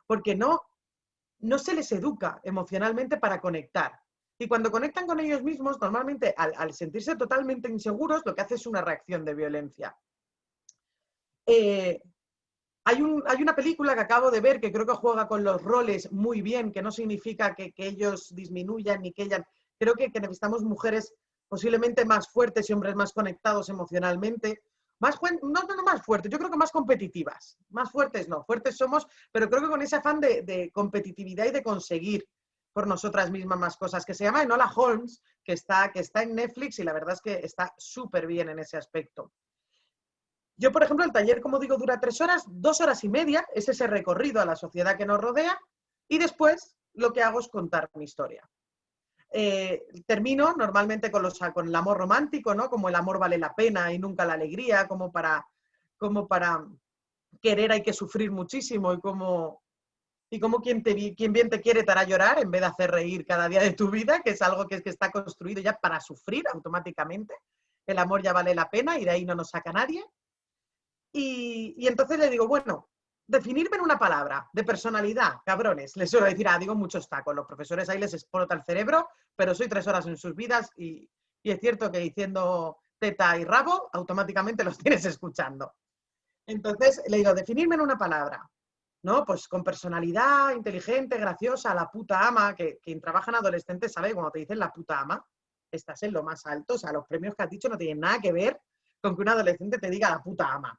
Porque no se les educa emocionalmente para conectar. Y cuando conectan con ellos mismos, normalmente al sentirse totalmente inseguros, lo que hace es una reacción de violencia. Hay una película que acabo de ver que creo que juega con los roles muy bien, que no significa que ellos disminuyan ni que ellas... Creo que necesitamos mujeres posiblemente más fuertes y hombres más conectados emocionalmente. No más fuertes, yo creo que más competitivas. Más fuertes no, fuertes somos, pero creo que con ese afán de competitividad y de conseguir por nosotras mismas más cosas, que se llama Enola Holmes, que está en Netflix y la verdad es que está súper bien en ese aspecto. Yo, por ejemplo, el taller, como digo, dura 3 horas, 2 horas y media, es ese recorrido a la sociedad que nos rodea, y después lo que hago es contar mi historia. termino normalmente con el amor romántico, ¿no? Como el amor vale la pena y nunca la alegría, como para querer hay que sufrir muchísimo y como quien bien te quiere te hará llorar en vez de hacer reír cada día de tu vida, que es algo que está construido ya para sufrir automáticamente. El amor ya vale la pena y de ahí no nos saca nadie. Y entonces le digo, bueno, definirme en una palabra, de personalidad, cabrones. Les suelo decir, digo muchos tacos, los profesores ahí les explota el cerebro, pero soy 3 horas en sus vidas y es cierto que diciendo teta y rabo, automáticamente los tienes escuchando. Entonces le digo, definirme en una palabra, ¿no? Pues con personalidad, inteligente, graciosa, la puta ama, que quien trabaja en adolescentes sabe cuando te dicen la puta ama, estás en lo más alto, o sea, los premios que has dicho no tienen nada que ver con que un adolescente te diga la puta ama.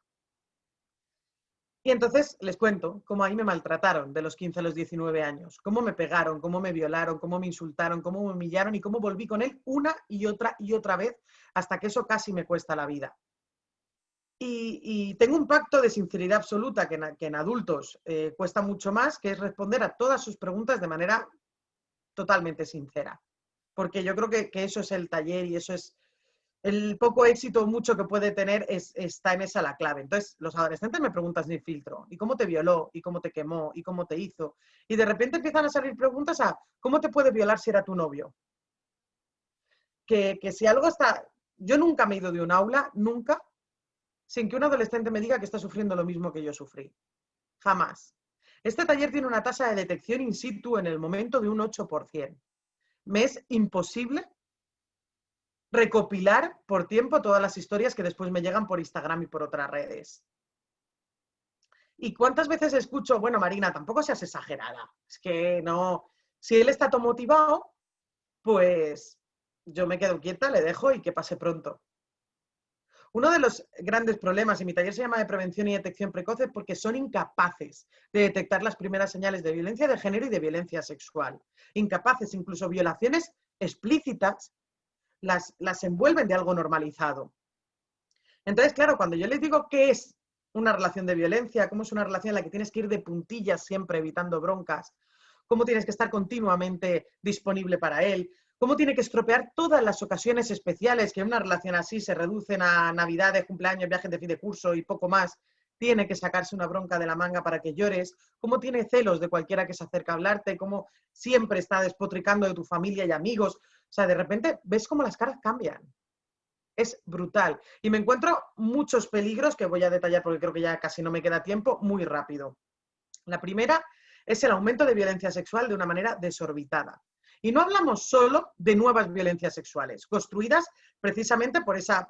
Y entonces les cuento cómo ahí me maltrataron de los 15 a los 19 años, cómo me pegaron, cómo me violaron, cómo me insultaron, cómo me humillaron y cómo volví con él una y otra vez hasta que eso casi me cuesta la vida. Y tengo un pacto de sinceridad absoluta que en adultos cuesta mucho más, que es responder a todas sus preguntas de manera totalmente sincera. Porque yo creo que eso es el taller y eso es el poco éxito o mucho que puede tener está en esa la clave. Entonces, los adolescentes me preguntan sin filtro, ¿y cómo te violó? ¿Y cómo te quemó? ¿Y cómo te hizo? Y de repente empiezan a salir preguntas a, ¿cómo te puede violar si era tu novio? Que si algo está... Yo nunca me he ido de un aula, nunca, sin que un adolescente me diga que está sufriendo lo mismo que yo sufrí. Jamás. Este taller tiene una tasa de detección in situ en el momento de un 8%. Me es imposible recopilar por tiempo todas las historias que después me llegan por Instagram y por otras redes. ¿Y cuántas veces escucho, bueno, Marina, tampoco seas exagerada, es que no, si él está todo motivado, pues yo me quedo quieta, le dejo y que pase pronto. Uno de los grandes problemas, y mi taller se llama de prevención y detección precoz, es porque son incapaces de detectar las primeras señales de violencia de género y de violencia sexual. Incapaces, incluso violaciones explícitas, las envuelven de algo normalizado. Entonces, claro, cuando yo les digo qué es una relación de violencia, cómo es una relación en la que tienes que ir de puntillas siempre evitando broncas, cómo tienes que estar continuamente disponible para él, cómo tiene que estropear todas las ocasiones especiales, que una relación así se reducen a Navidades, cumpleaños, viajes de fin de curso y poco más, tiene que sacarse una bronca de la manga para que llores, cómo tiene celos de cualquiera que se acerca a hablarte, cómo siempre está despotricando de tu familia y amigos. O sea, de repente ves cómo las caras cambian. Es brutal. Y me encuentro muchos peligros que voy a detallar porque creo que ya casi no me queda tiempo, muy rápido. La primera es el aumento de violencia sexual de una manera desorbitada. Y no hablamos solo de nuevas violencias sexuales, construidas precisamente por esa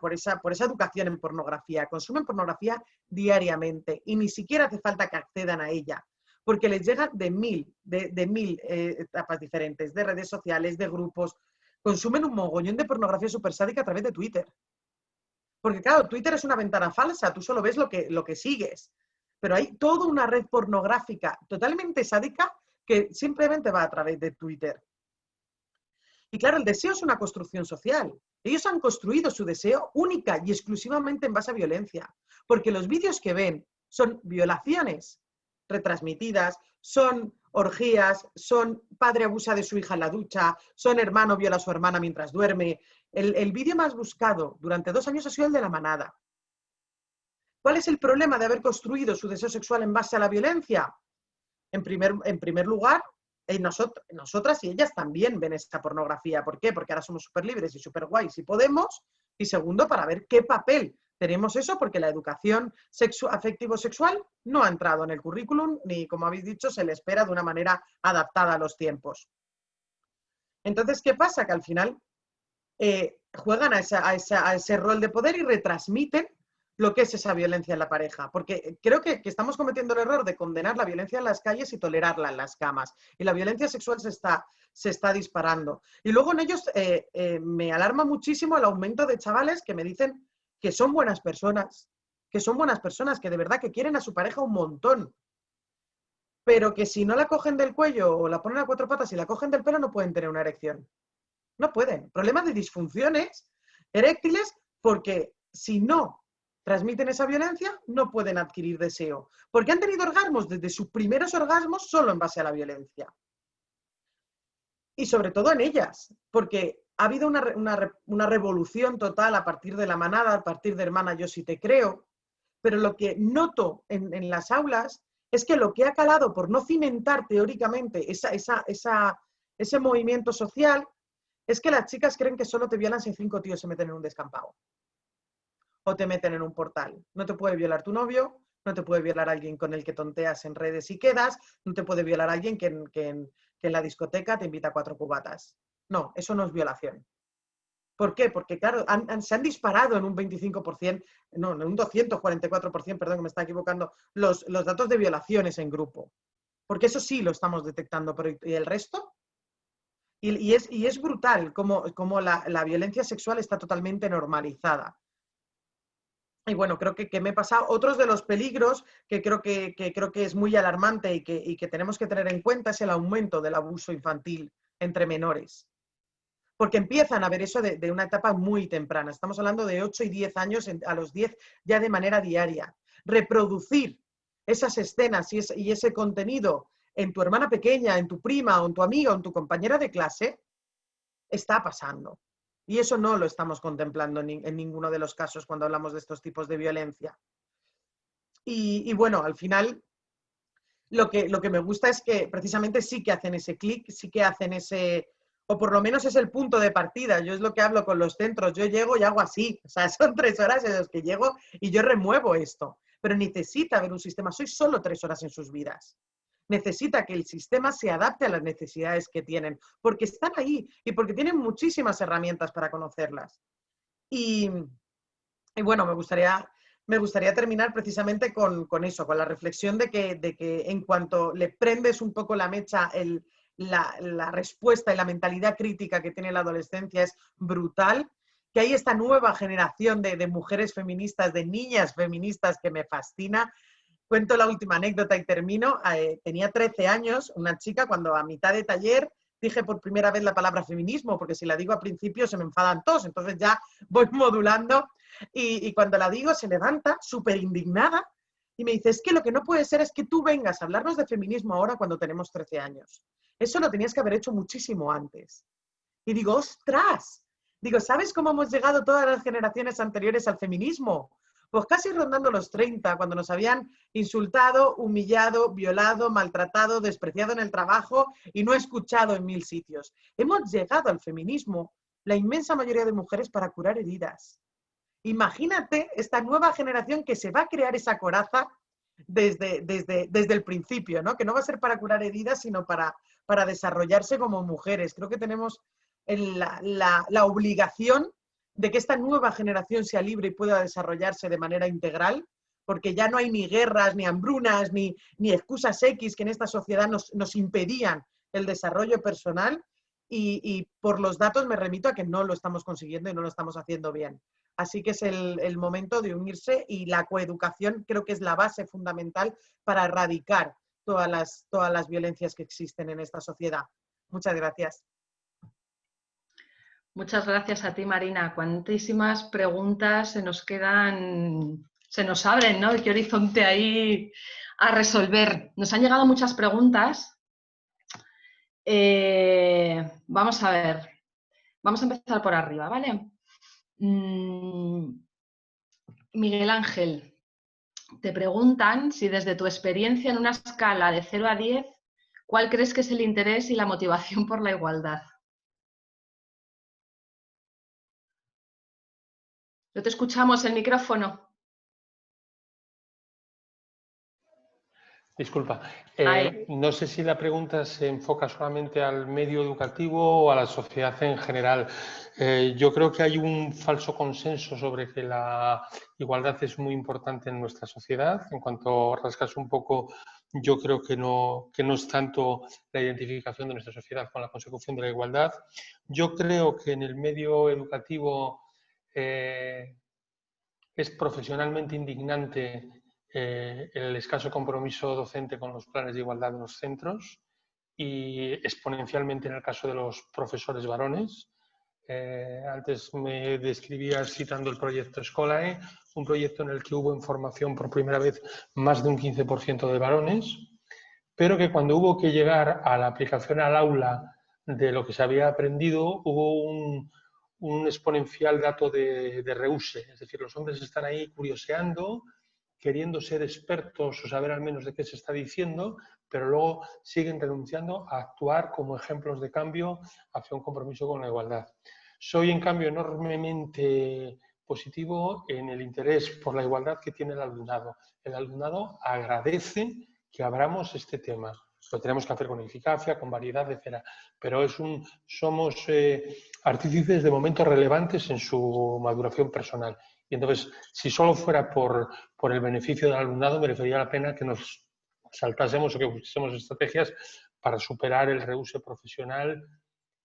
educación en pornografía. Consumen pornografía diariamente y ni siquiera hace falta que accedan a ella, porque les llegan de mil etapas diferentes, de redes sociales, de grupos. Consumen un mogollón de pornografía supersádica a través de Twitter. Porque claro, Twitter es una ventana falsa, tú solo ves lo que sigues. Pero hay toda una red pornográfica totalmente sádica que simplemente va a través de Twitter. Y claro, el deseo es una construcción social. Ellos han construido su deseo única y exclusivamente en base a violencia. Porque los vídeos que ven son violaciones retransmitidas, son orgías, son padre abusa de su hija en la ducha, son hermano viola a su hermana mientras duerme. El vídeo más buscado durante 2 años ha sido el de la manada. ¿Cuál es el problema de haber construido su deseo sexual en base a la violencia? En primer lugar, nosotras y ellas también ven esta pornografía. ¿Por qué? Porque ahora somos súper libres y súper guays y podemos. Y segundo, para ver qué papel tenemos eso, porque la educación afectivo-sexual no ha entrado en el currículum, ni, como habéis dicho, se le espera de una manera adaptada a los tiempos. Entonces, ¿qué pasa? Que al final juegan a ese rol de poder y retransmiten lo que es esa violencia en la pareja. Porque creo que estamos cometiendo el error de condenar la violencia en las calles y tolerarla en las camas. Y la violencia sexual se está disparando. Y luego en ellos me alarma muchísimo el aumento de chavales que me dicen que son buenas personas, que de verdad que quieren a su pareja un montón, pero que si no la cogen del cuello o la ponen a 4 patas y la cogen del pelo no pueden tener una erección. No pueden. Problemas de disfunciones eréctiles porque si no transmiten esa violencia no pueden adquirir deseo. Porque han tenido orgasmos desde sus primeros orgasmos solo en base a la violencia. y sobre todo en ellas, porque ha habido una revolución total a partir de la manada, a partir de hermana, yo sí te creo, pero lo que noto en las aulas es que lo que ha calado por no cimentar teóricamente ese movimiento social es que las chicas creen que solo te violan si 5 tíos se meten en un descampado o te meten en un portal. No te puede violar tu novio, no te puede violar alguien con el que tonteas en redes y quedas, no te puede violar alguien que en la discoteca te invita a 4 cubatas. No, eso no es violación. ¿Por qué? Porque, claro, se han disparado en un 25%, no, en un 244%, perdón, que me está equivocando, los datos de violaciones en grupo. Porque eso sí lo estamos detectando, pero ¿y el resto? Y es brutal cómo la violencia sexual está totalmente normalizada. Y bueno, creo que me he pasado. Otros de los peligros que creo que es muy alarmante y que tenemos que tener en cuenta es el aumento del abuso infantil entre menores. Porque empiezan a ver eso de una etapa muy temprana. Estamos hablando de 8 y 10 años, a los 10 ya de manera diaria. Reproducir esas escenas y ese contenido en tu hermana pequeña, en tu prima o en tu amiga o en tu compañera de clase, está pasando. Y eso no lo estamos contemplando en ninguno de los casos cuando hablamos de estos tipos de violencia. Y bueno, al final, lo que me gusta es que precisamente sí que hacen ese clic, sí que hacen ese, o por lo menos es el punto de partida. Yo es lo que hablo con los centros. Yo llego y hago así. O sea, son 3 horas en las que llego y yo remuevo esto. Pero necesita haber un sistema. Soy solo 3 horas en sus vidas. Necesita que el sistema se adapte a las necesidades que tienen, porque están ahí y porque tienen muchísimas herramientas para conocerlas. Y bueno, me gustaría terminar precisamente con eso, con la reflexión de que en cuanto le prendes un poco la mecha, la respuesta y la mentalidad crítica que tiene la adolescencia es brutal, que hay esta nueva generación de mujeres feministas, de niñas feministas que me fascina. Cuento la última anécdota y termino. Tenía 13 años, una chica, cuando a mitad de taller dije por primera vez la palabra feminismo, porque si la digo al principio se me enfadan todos, entonces ya voy modulando. Y cuando la digo se levanta súper indignada y me dice, es que lo que no puede ser es que tú vengas a hablarnos de feminismo ahora cuando tenemos 13 años. Eso lo tenías que haber hecho muchísimo antes. Y digo, ¡ostras! Digo, ¿sabes cómo hemos llegado todas las generaciones anteriores al feminismo? Pues casi rondando los 30, cuando nos habían insultado, humillado, violado, maltratado, despreciado en el trabajo y no escuchado en 1000 sitios. Hemos llegado al feminismo, la inmensa mayoría de mujeres, para curar heridas. Imagínate esta nueva generación que se va a crear esa coraza desde el principio, ¿no? Que no va a ser para curar heridas, sino para desarrollarse como mujeres. Creo que tenemos la obligación de que esta nueva generación sea libre y pueda desarrollarse de manera integral, porque ya no hay ni guerras, ni hambrunas, ni excusas X que en esta sociedad nos impedían el desarrollo personal, y por los datos me remito a que no lo estamos consiguiendo y no lo estamos haciendo bien. Así que es el momento de unirse, y la coeducación creo que es la base fundamental para erradicar todas las violencias que existen en esta sociedad. Muchas gracias. Muchas gracias a ti, Marina. Cuantísimas preguntas se nos quedan, se nos abren, ¿no? ¿Qué horizonte ahí a resolver? Nos han llegado muchas preguntas. Vamos a ver. Vamos a empezar por arriba, ¿vale? Miguel Ángel, te preguntan si desde tu experiencia en una escala de 0 a 10, ¿cuál crees que es el interés y la motivación por la igualdad? ¿No te escuchamos el micrófono? Disculpa, no sé si la pregunta se enfoca solamente al medio educativo o a la sociedad en general. Yo creo que hay un falso consenso sobre que la igualdad es muy importante en nuestra sociedad. En cuanto rascas un poco, yo creo que no es tanto la identificación de nuestra sociedad con la consecución de la igualdad. Yo creo que en el medio educativo es profesionalmente indignante el escaso compromiso docente con los planes de igualdad de los centros, y exponencialmente en el caso de los profesores varones. Antes me describías citando el proyecto Scolae, un proyecto en el que hubo en formación por primera vez más de un 15% de varones, pero que cuando hubo que llegar a la aplicación al aula de lo que se había aprendido, hubo un exponencial dato de reúse. Es decir, los hombres están ahí curioseando, queriendo ser expertos o saber al menos de qué se está diciendo, pero luego siguen renunciando a actuar como ejemplos de cambio hacia un compromiso con la igualdad. Soy, en cambio, enormemente positivo en el interés por la igualdad que tiene el alumnado. El alumnado agradece que abramos este tema. Lo tenemos que hacer con eficacia, con variedad, etc. Pero somos artífices de momentos relevantes en su maduración personal. Y entonces, si solo fuera por el beneficio del alumnado, merecería la pena que nos saltásemos o que busquemos estrategias para superar el reúse profesional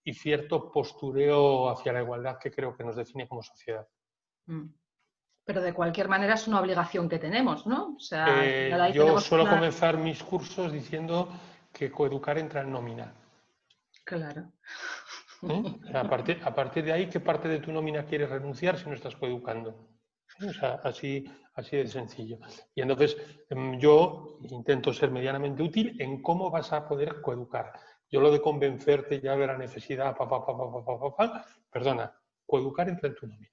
y cierto postureo hacia la igualdad que creo que nos define como sociedad. Pero de cualquier manera es una obligación que tenemos, ¿no? O sea, al final ahí yo tenemos suelo comenzar mis cursos diciendo que coeducar entra en nómina. Claro. A partir de ahí, ¿qué parte de tu nómina quieres renunciar si no estás coeducando? O sea, así de sencillo. Y entonces yo intento ser medianamente útil en cómo vas a poder coeducar. Yo lo de convencerte ya de la necesidad, perdona, coeducar entra en tu nómina.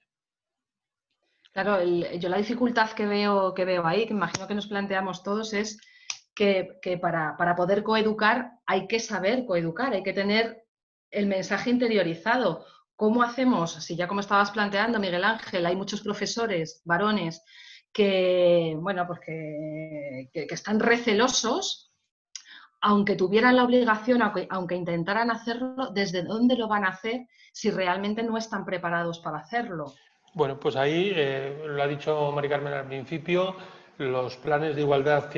Claro, yo la dificultad que veo ahí, que imagino que nos planteamos todos, es que para poder coeducar hay que saber coeducar, hay que tener el mensaje interiorizado. ¿Cómo hacemos? Si ya como estabas planteando, Miguel Ángel, hay muchos profesores, varones, que, bueno, pues que están recelosos, aunque tuvieran la obligación, aunque intentaran hacerlo, ¿desde dónde lo van a hacer si realmente no están preparados para hacerlo? Bueno, pues ahí lo ha dicho Mari Carmen al principio. Los planes de igualdad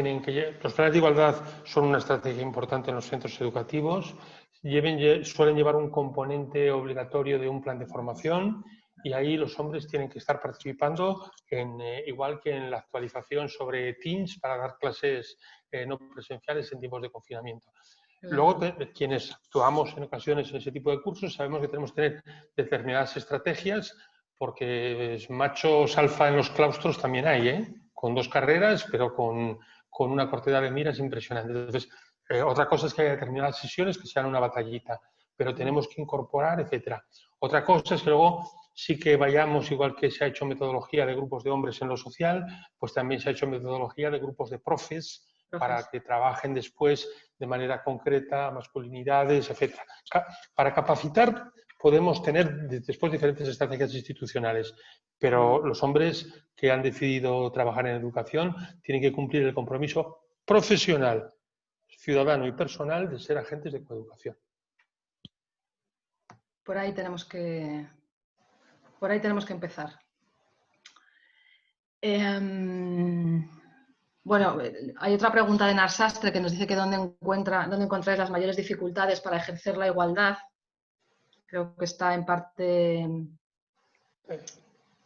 son una estrategia importante en los centros educativos. Suelen llevar un componente obligatorio de un plan de formación y ahí los hombres tienen que estar participando, igual que en la actualización sobre Teams para dar clases no presenciales en tiempos de confinamiento. Luego, quienes actuamos en ocasiones en ese tipo de cursos, sabemos que tenemos que tener determinadas estrategias, porque machos alfa en los claustros también hay, con 2 carreras, pero con una cortedad de miras impresionante. Entonces, otra cosa es que haya determinadas sesiones que sean una batallita, pero tenemos que incorporar, etcétera. Otra cosa es que luego sí que vayamos, igual que se ha hecho metodología de grupos de hombres en lo social, pues también se ha hecho metodología de grupos de profes para que trabajen después de manera concreta masculinidades, etcétera. Para capacitar podemos tener después diferentes estrategias institucionales, pero los hombres que han decidido trabajar en educación tienen que cumplir el compromiso profesional, ciudadano y personal de ser agentes de coeducación. Por ahí tenemos que empezar. Bueno, hay otra pregunta de Narsastre que nos dice que dónde encontráis las mayores dificultades para ejercer la igualdad. Creo que está en parte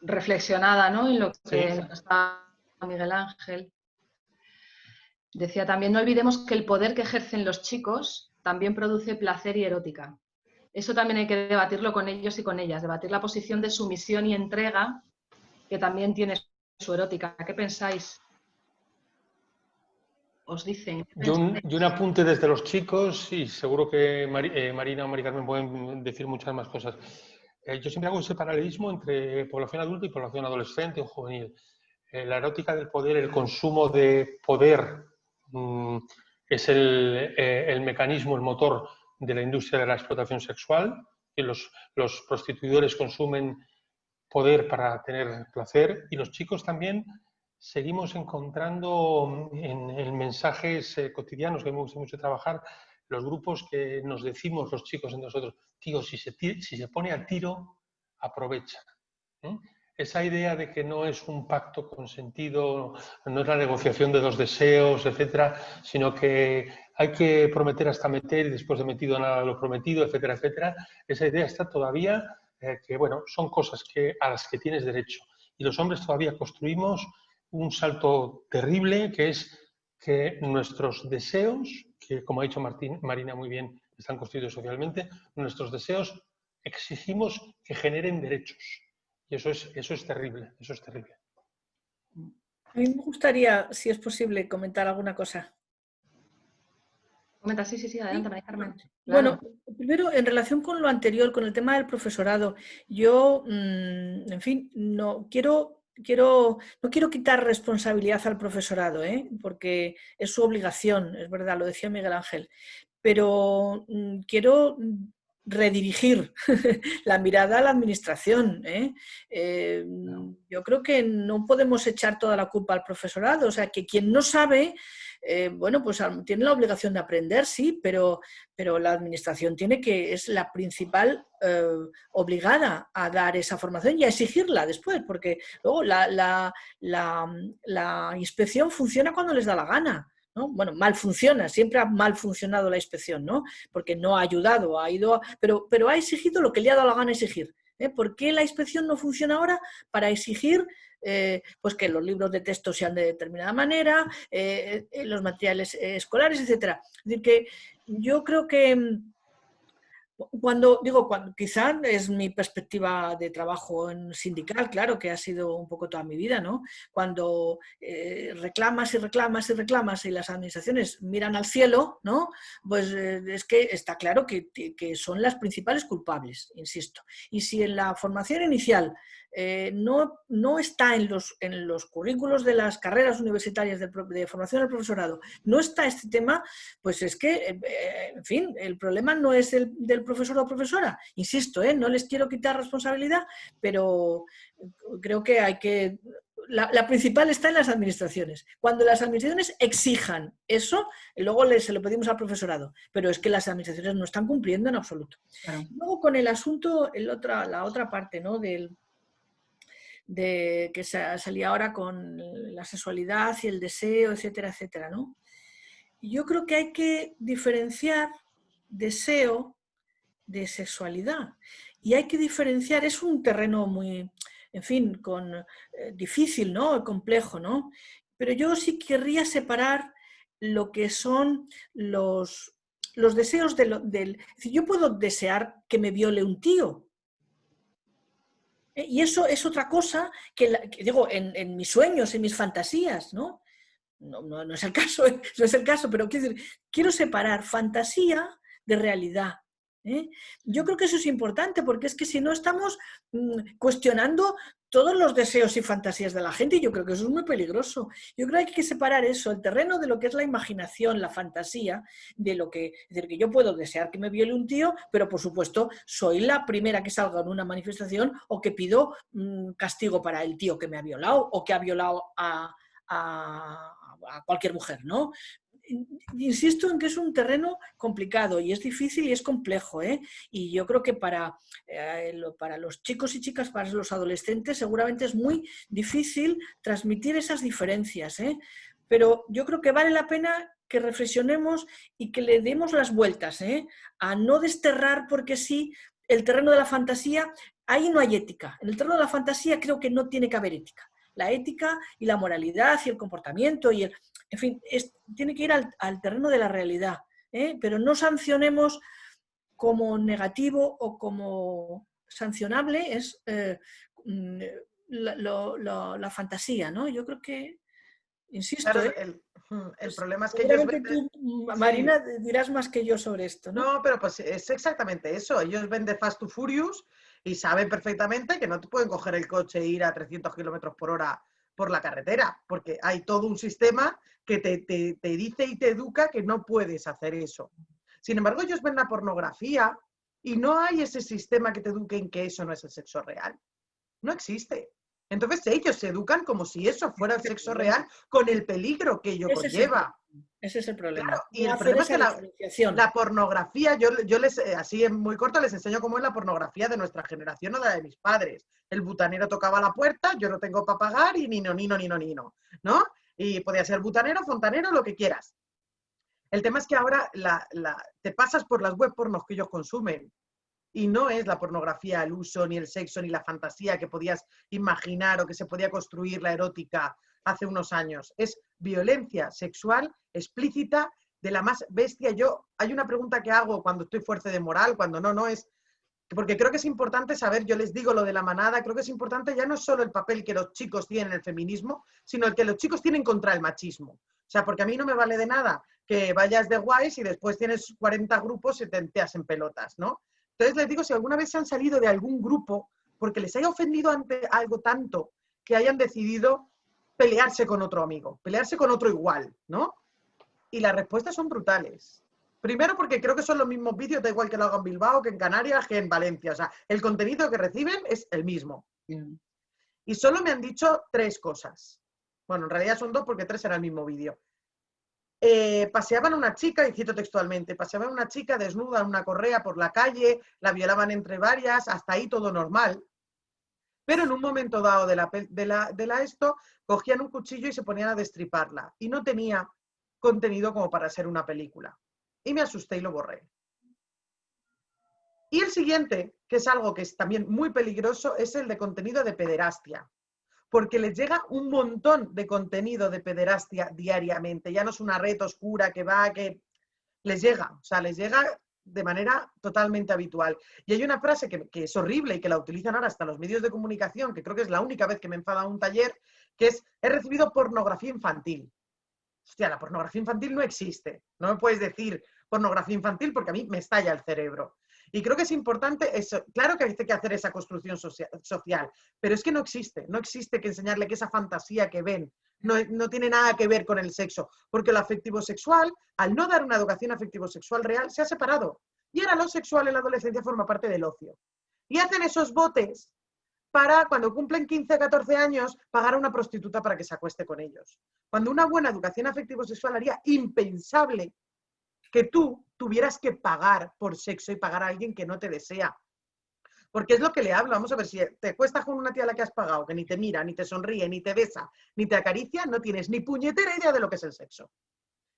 reflexionada, ¿no?, en lo que está Miguel Ángel. Decía también, no olvidemos que el poder que ejercen los chicos también produce placer y erótica. Eso también hay que debatirlo con ellos y con ellas, debatir la posición de sumisión y entrega que también tiene su erótica. ¿Qué pensáis? Os dicen. Y un apunte desde los chicos, y seguro que Marina o Mari Carmen pueden decir muchas más cosas. Yo siempre hago ese paralelismo entre población adulta y población adolescente o juvenil. La erótica del poder, el consumo de poder, es el mecanismo, el motor de la industria de la explotación sexual. Y los prostituidores consumen poder para tener placer, y los chicos también seguimos encontrando en mensajes cotidianos que me gusta mucho trabajar, los grupos que nos decimos los chicos entre nosotros, tío, si se pone a tiro, aprovecha. Esa idea de que no es un pacto consentido, no es la negociación de 2 deseos, etcétera, sino que hay que prometer hasta meter y después de metido nada lo prometido, etcétera, etcétera, esa idea está todavía, que bueno, son cosas a las que tienes derecho. Y los hombres todavía construimos un salto terrible, que es que nuestros deseos, que como ha dicho Marina muy bien, están construidos socialmente, nuestros deseos exigimos que generen derechos. Y eso es terrible, eso es terrible. A mí me gustaría, si es posible, comentar alguna cosa. Comenta, sí, adelante, María Carmen. Bueno, Claro. primero, en relación con lo anterior, con el tema del profesorado, yo, en fin, no quiero quitar responsabilidad al profesorado, porque es su obligación, es verdad, lo decía Miguel Ángel, pero quiero redirigir la mirada a la administración. Yo creo que no podemos echar toda la culpa al profesorado, o sea, que quien no sabe, bueno, pues tiene la obligación de aprender, sí, pero la administración es la principal obligada a dar esa formación y a exigirla después, porque luego la inspección funciona cuando les da la gana, ¿no? Bueno, mal funciona, siempre ha mal funcionado la inspección, ¿no? Porque no ha ayudado, pero ha exigido lo que le ha dado la gana exigir. ¿Por qué la inspección no funciona ahora? Para exigir pues que los libros de texto sean de determinada manera, los materiales escolares, etcétera. Es decir, que yo creo que cuando quizá es mi perspectiva de trabajo en sindical, claro, que ha sido un poco toda mi vida, ¿no? Cuando reclamas y las administraciones miran al cielo, ¿no? Pues es que está claro que son las principales culpables, insisto. Y si en la formación inicial no está en los currículos de las carreras universitarias de formación del profesorado, no está este tema, pues es que, en fin, el problema no es del profesor o profesora, insisto, no les quiero quitar responsabilidad, pero creo que la principal está en las administraciones. Cuando las administraciones exijan eso, luego se lo pedimos al profesorado, pero es que las administraciones no están cumpliendo en absoluto. Claro. Luego con el asunto, la otra parte, ¿no? Que salía ahora con la sexualidad y el deseo, etcétera, etcétera, ¿no? Yo creo que hay que diferenciar deseo de sexualidad y hay que diferenciar, es un terreno muy, en fin, difícil, ¿no? Complejo, ¿no? Pero yo sí querría separar lo que son los deseos es decir, yo puedo desear que me viole un tío. Y eso es otra cosa que digo, en mis sueños, en mis fantasías, ¿no? No es el caso, no es el caso, pero quiero separar fantasía de realidad. Yo creo que eso es importante, porque es que si no estamos cuestionando todos los deseos y fantasías de la gente, y yo creo que eso es muy peligroso. Yo creo que hay que separar eso, el terreno de lo que es la imaginación, la fantasía, de lo que, es decir, que yo puedo desear que me viole un tío, pero por supuesto soy la primera que salga en una manifestación o que pido castigo para el tío que me ha violado o que ha violado a cualquier mujer, ¿no? Insisto en que es un terreno complicado y es difícil y es complejo, y yo creo que para los chicos y chicas, para los adolescentes, seguramente es muy difícil transmitir esas diferencias, pero yo creo que vale la pena que reflexionemos y que le demos las vueltas, a no desterrar porque sí el terreno de la fantasía. Ahí no hay ética. En el terreno de la fantasía creo que no tiene que haber ética. La ética y la moralidad y el comportamiento y en fin, tiene que ir al terreno de la realidad, pero no sancionemos como negativo o como sancionable es la fantasía, ¿no? Yo creo que, insisto, claro, el problema es que ellos venden... Tú, Marina, sí, dirás más que yo sobre esto, ¿no? No, pero pues es exactamente eso. Ellos venden Fast to Furious y saben perfectamente que no te pueden coger el coche e ir a 300 kilómetros por hora por la carretera, porque hay todo un sistema que te dice y te educa que no puedes hacer eso. Sin embargo, ellos ven la pornografía y no hay ese sistema que te eduque en que eso no es el sexo real. No existe. Entonces ellos se educan como si eso fuera el sexo real, con el peligro que ello conlleva. Ese es el problema. Claro, y el problema es que la pornografía, yo les, así en muy corto, les enseño cómo es la pornografía de nuestra generación o de la de mis padres. El butanero tocaba la puerta, yo no tengo para pagar y nino, ¿no? Y podía ser butanero, fontanero, lo que quieras. El tema es que ahora te pasas por las web pornos que ellos consumen y no es la pornografía, el uso, ni el sexo, ni la fantasía que podías imaginar o que se podía construir la erótica hace unos años. Es violencia sexual explícita de la más bestia. Hay una pregunta que hago cuando estoy fuerte de moral, cuando no es... Porque creo que es importante saber, yo les digo lo de la manada, creo que es importante ya no solo el papel que los chicos tienen en el feminismo, sino el que los chicos tienen contra el machismo. O sea, porque a mí no me vale de nada que vayas de guays y después tienes 40 grupos y te enteas en pelotas, ¿no? Entonces les digo, si alguna vez se han salido de algún grupo porque les haya ofendido ante algo tanto que hayan decidido pelearse con otro amigo, pelearse con otro igual, ¿no? Y las respuestas son brutales. Primero porque creo que son los mismos vídeos, da igual que lo hagan en Bilbao, que en Canarias, que en Valencia. O sea, el contenido que reciben es el mismo. Y solo me han dicho 3 cosas. Bueno, en realidad son 2 porque 3 era el mismo vídeo. Paseaban a una chica, y cito textualmente, paseaban a una chica desnuda en una correa por la calle, la violaban entre varias, hasta ahí todo normal. Pero en un momento dado de esto, cogían un cuchillo y se ponían a destriparla. Y no tenía contenido como para ser una película. Y me asusté y lo borré. Y el siguiente, que es algo que es también muy peligroso, es el de contenido de pederastia. Porque les llega un montón de contenido de pederastia diariamente. Ya no es una red oscura que va, que les llega. O sea, les llega de manera totalmente habitual. Y hay una frase que es horrible y que la utilizan ahora hasta los medios de comunicación, que creo que es la única vez que me enfada un taller, que es, he recibido pornografía infantil. Hostia, la pornografía infantil no existe. No me puedes decir pornografía infantil porque a mí me estalla el cerebro. Y creo que es importante eso. Claro que hay que hacer esa construcción social, pero es que no existe. No existe que enseñarle que esa fantasía que ven no tiene nada que ver con el sexo. Porque lo afectivo-sexual, al no dar una educación afectivo-sexual real, se ha separado. Y ahora lo sexual en la adolescencia forma parte del ocio. Y hacen esos botes para, cuando cumplen 15 o 14 años, pagar a una prostituta para que se acueste con ellos. Cuando una buena educación afectivo-sexual haría impensable que tú tuvieras que pagar por sexo y pagar a alguien que no te desea. Porque es lo que le hablo. Vamos a ver, si te acuestas con una tía a la que has pagado, que ni te mira, ni te sonríe, ni te besa, ni te acaricia, no tienes ni puñetera idea de lo que es el sexo.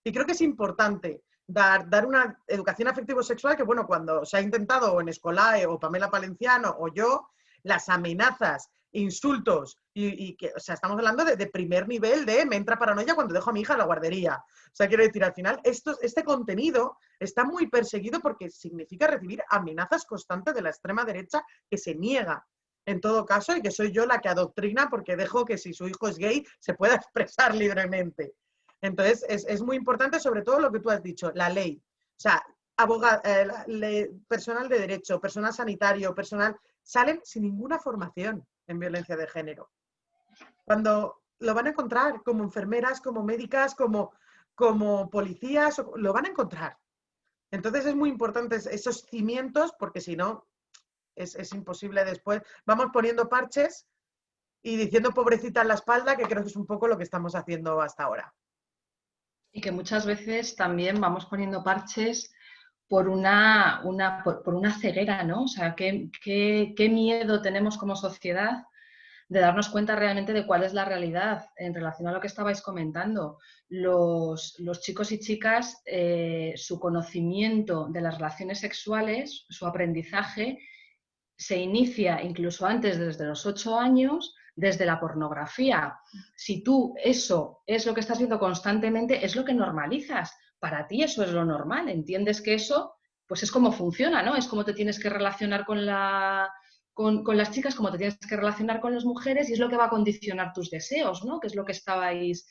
Y creo que es importante dar una educación afectivo-sexual que, bueno, cuando se ha intentado o en Escolae o Pamela Palenciano o yo, las amenazas, insultos y que, o sea, estamos hablando de primer nivel de me entra paranoia cuando dejo a mi hija en la guardería. O sea, quiero decir, al final, este contenido está muy perseguido porque significa recibir amenazas constantes de la extrema derecha que se niega, en todo caso, y que soy yo la que adoctrina porque dejo que si su hijo es gay se pueda expresar libremente. Entonces, es muy importante, sobre todo lo que tú has dicho, la ley. O sea, personal de derecho, personal sanitario, personal, salen sin ninguna formación en violencia de género. Cuando lo van a encontrar como enfermeras, como médicas, como policías, lo van a encontrar. Entonces es muy importante esos cimientos, porque si no, es imposible después. Vamos poniendo parches y diciendo pobrecita en la espalda, que creo que es un poco lo que estamos haciendo hasta ahora. Y que muchas veces también vamos poniendo parches por una ceguera, ¿no? O sea, qué miedo tenemos como sociedad de darnos cuenta realmente de cuál es la realidad en relación a lo que estabais comentando. Los chicos y chicas, su conocimiento de las relaciones sexuales, su aprendizaje, se inicia incluso antes, desde los 8 años, desde la pornografía. Si tú eso es lo que estás viendo constantemente, es lo que normalizas. Para ti eso es lo normal. Entiendes que eso pues es como funciona, ¿no? Es como te tienes que relacionar con las chicas, como te tienes que relacionar con las mujeres, y es lo que va a condicionar tus deseos, ¿no? Que es lo que estabais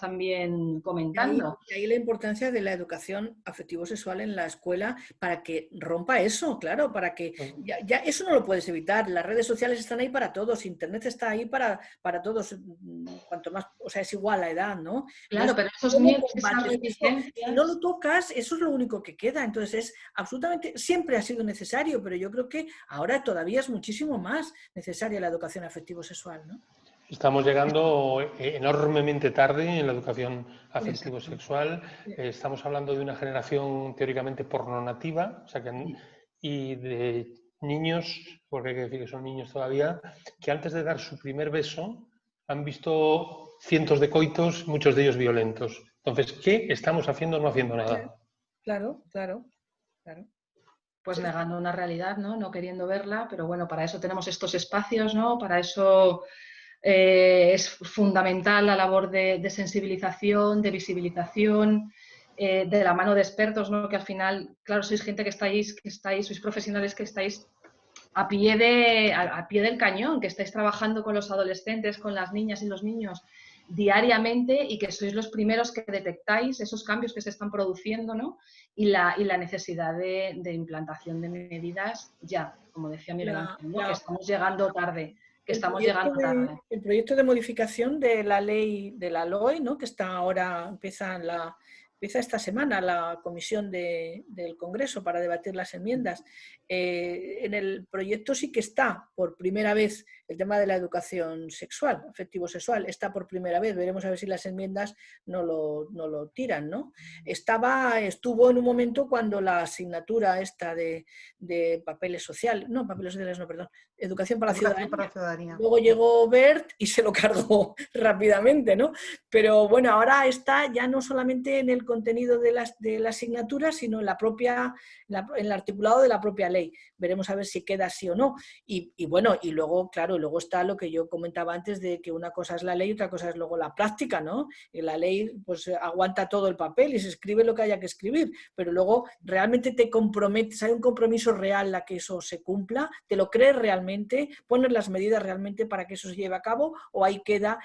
también comentando. Y ahí la importancia de la educación afectivo-sexual en la escuela para que rompa eso, claro, para que ya eso no lo puedes evitar. Las redes sociales están ahí para todos, Internet está ahí para todos, cuanto más, o sea, es igual la edad, ¿no? Claro, entonces, pero esos miedos, esas reticencias, si no lo tocas, eso es lo único que queda. Entonces es absolutamente, siempre ha sido necesario, pero yo creo que ahora todavía es muchísimo más necesaria la educación afectivo-sexual, ¿no? Estamos llegando enormemente tarde en la educación afectivo-sexual. Estamos hablando de una generación teóricamente pornonativa, o sea y de niños, porque hay que decir que son niños todavía, que antes de dar su primer beso han visto cientos de coitos, muchos de ellos violentos. Entonces, ¿qué estamos haciendo o no haciendo nada? Claro. Pues negando una realidad, ¿no? No queriendo verla, pero bueno, para eso tenemos estos espacios, ¿no? Para eso es fundamental la labor de sensibilización, de visibilización, de la mano de expertos, ¿no? Que al final, claro, sois gente que estáis, sois profesionales que estáis a pie del cañón, que estáis trabajando con los adolescentes, con las niñas y los niños. diariamente y que sois los primeros que detectáis esos cambios que se están produciendo, ¿no? Y la necesidad de implantación de medidas ya, como decía Miguel Ángel, ¿no? Que estamos llegando tarde. El proyecto de modificación de la ley de la LOE, ¿no? Que está ahora, empieza esta semana la comisión del Congreso para debatir las enmiendas. En el proyecto sí que está por primera vez el tema de la educación sexual, afectivo-sexual, está por primera vez. Veremos a ver si las enmiendas no lo tiran, ¿no? Estuvo en un momento cuando la asignatura esta de papeles sociales, perdón, educación para la ciudadanía. Luego llegó Wert y se lo cargó rápidamente, ¿no? Pero bueno, ahora está ya no solamente en el contenido de la asignatura, sino en en el articulado de la propia ley. Veremos a ver si queda así o no. Y bueno, y luego, claro, luego está lo que yo comentaba antes de que una cosa es la ley y otra cosa es luego la práctica, ¿no? Y la ley pues aguanta todo el papel y se escribe lo que haya que escribir, pero luego realmente te comprometes, hay un compromiso real a que eso se cumpla, te lo crees realmente, pones las medidas realmente para que eso se lleve a cabo, o ahí queda,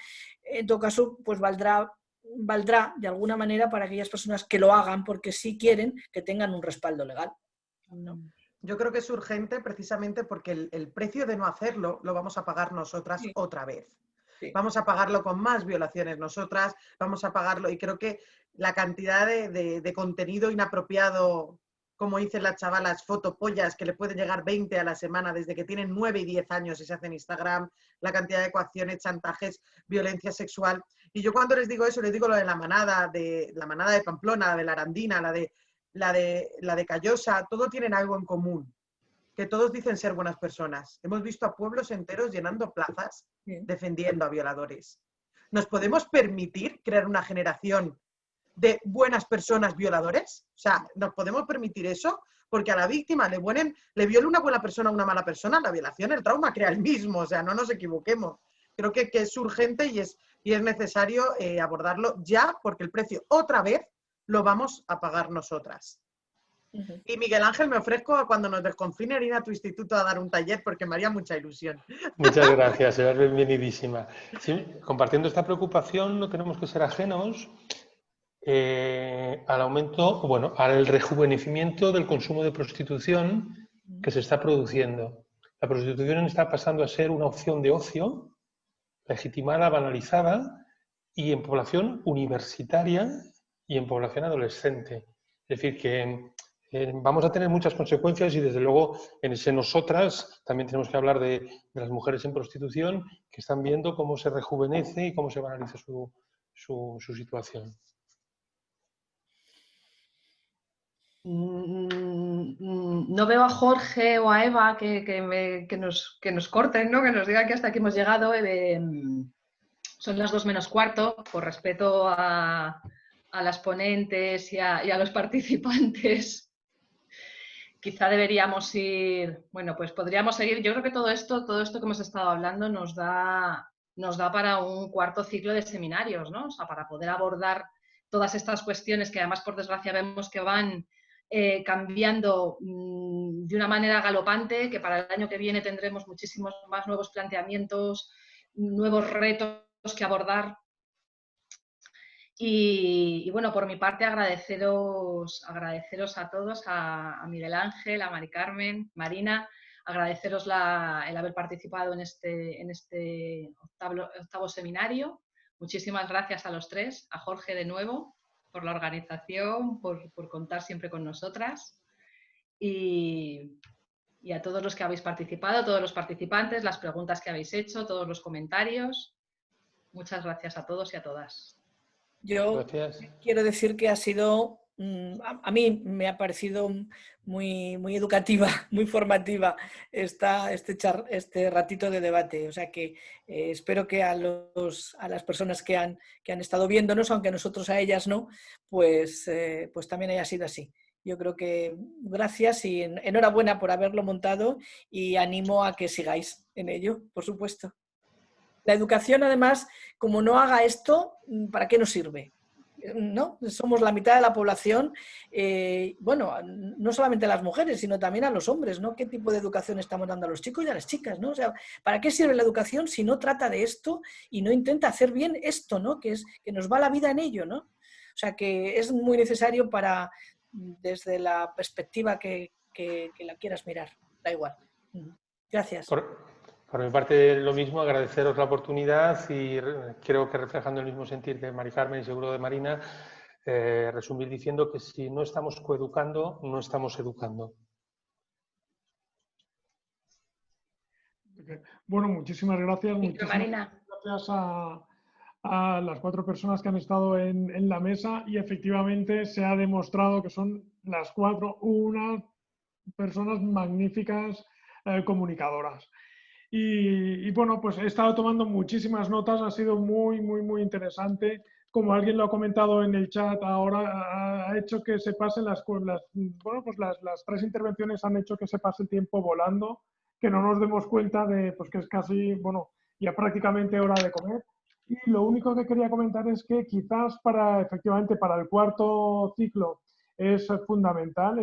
en todo caso, pues valdrá de alguna manera para aquellas personas que lo hagan porque sí quieren que tengan un respaldo legal, ¿no? Yo creo que es urgente precisamente porque el precio de no hacerlo lo vamos a pagar nosotras otra vez. Sí. Vamos a pagarlo con más violaciones nosotras, vamos a pagarlo, y creo que la cantidad de contenido inapropiado, como dicen las chavalas, fotopollas, que le pueden llegar 20 a la semana desde que tienen 9 y 10 años y se hacen Instagram, la cantidad de coacciones, chantajes, violencia sexual. Y yo cuando les digo eso, les digo lo de la manada de Pamplona, de la Arandina, la de Callosa, todo tienen algo en común, que todos dicen ser buenas personas. Hemos visto a pueblos enteros llenando plazas defendiendo a violadores. ¿Nos podemos permitir crear una generación de buenas personas violadores? O sea, ¿nos podemos permitir eso? Porque a la víctima le viola una buena persona a una mala persona, la violación, el trauma crea el mismo, o sea, no nos equivoquemos. Creo que es urgente y es necesario abordarlo ya, porque el precio otra vez lo vamos a pagar nosotras. Y Miguel Ángel, me ofrezco cuando nos desconfinen ir a tu instituto a dar un taller porque me haría mucha ilusión. Muchas gracias, serás bienvenidísima. Sí, compartiendo esta preocupación, no tenemos que ser ajenos al aumento, bueno, al rejuvenecimiento del consumo de prostitución que se está produciendo. La prostitución está pasando a ser una opción de ocio, legitimada, banalizada, y en población universitaria y en población adolescente. Es decir, que vamos a tener muchas consecuencias y desde luego en nosotras también tenemos que hablar de las mujeres en prostitución que están viendo cómo se rejuvenece y cómo se banaliza su situación. No veo a Jorge o a Eva que nos corten, ¿no? Que nos digan que hasta aquí hemos llegado. Son las 2:15, por respeto a las ponentes y a los participantes. Quizá deberíamos ir, bueno, pues podríamos seguir. Yo creo que todo esto que hemos estado hablando nos da para un cuarto ciclo de seminarios, ¿no? O sea, para poder abordar todas estas cuestiones que además, por desgracia, vemos que van cambiando de una manera galopante, que para el año que viene tendremos muchísimos más nuevos planteamientos, nuevos retos que abordar. Y bueno, por mi parte agradeceros a todos, a Miguel Ángel, a Mari Carmen, Marina, agradeceros el haber participado en este octavo seminario. Muchísimas gracias a los tres, a Jorge de nuevo, por la organización, por contar siempre con nosotras. Y a todos los que habéis participado, todos los participantes, las preguntas que habéis hecho, todos los comentarios. Muchas gracias a todos y a todas. Yo quiero decir que ha sido, a mí me ha parecido muy educativa, muy formativa este ratito de debate. O sea que espero que a las personas que han estado viéndonos, aunque nosotros a ellas no, pues también haya sido así. Yo creo que gracias y enhorabuena por haberlo montado y animo a que sigáis en ello, por supuesto. La educación, además, como no haga esto, ¿para qué nos sirve? ¿no? Somos la mitad de la población, bueno, no solamente a las mujeres, sino también a los hombres, ¿no? ¿Qué tipo de educación estamos dando a los chicos y a las chicas, ¿no? O sea, ¿para qué sirve la educación si no trata de esto y no intenta hacer bien esto, ¿no? Que nos va la vida en ello, ¿no? O sea, que es muy necesario desde la perspectiva que la quieras mirar, da igual. Gracias. Por mi parte, lo mismo, agradeceros la oportunidad y creo que reflejando el mismo sentir de Mari Carmen y seguro de Marina, resumir diciendo que si no estamos coeducando, no estamos educando. Bueno, muchísimas gracias. Marina. Gracias a las 4 personas que han estado en la mesa y efectivamente se ha demostrado que son las 4 unas personas magníficas comunicadoras. Y bueno, pues he estado tomando muchísimas notas, ha sido muy, muy, muy interesante. Como alguien lo ha comentado en el chat ahora, ha hecho que se pasen las 3 intervenciones han hecho que se pase el tiempo volando, que no nos demos cuenta de pues, que es casi, bueno, ya prácticamente hora de comer. Y lo único que quería comentar es que quizás efectivamente para el 4.º ciclo es fundamental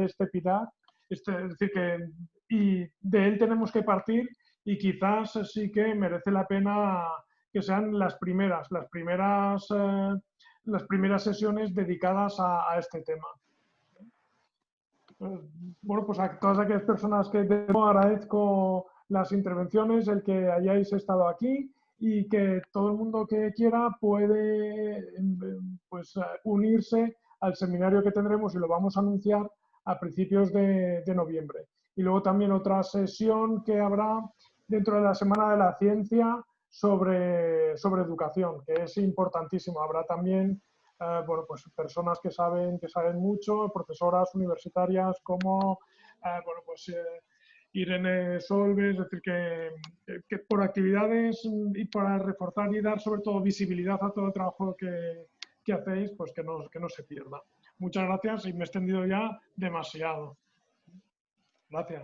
este pilar, es decir, y de él tenemos que partir y quizás sí que merece la pena que sean las primeras sesiones dedicadas a este tema. Bueno, pues a todas aquellas personas que agradezco las intervenciones, el que hayáis estado aquí y que todo el mundo que quiera puede pues, unirse al seminario que tendremos y lo vamos a anunciar a principios de noviembre. Y luego también otra sesión que habrá dentro de la Semana de la Ciencia sobre educación, que es importantísimo. Habrá también bueno, pues personas que saben mucho, profesoras universitarias como bueno, pues, Irene Solves, es decir, que por actividades y para reforzar y dar sobre todo visibilidad a todo el trabajo que hacéis, pues que no se pierda. Muchas gracias y me he extendido ya demasiado. Gracias.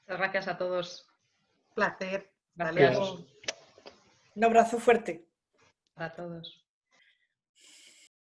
Muchas gracias a todos. Placer. Gracias. Hasta luego. Un abrazo fuerte. Para todos.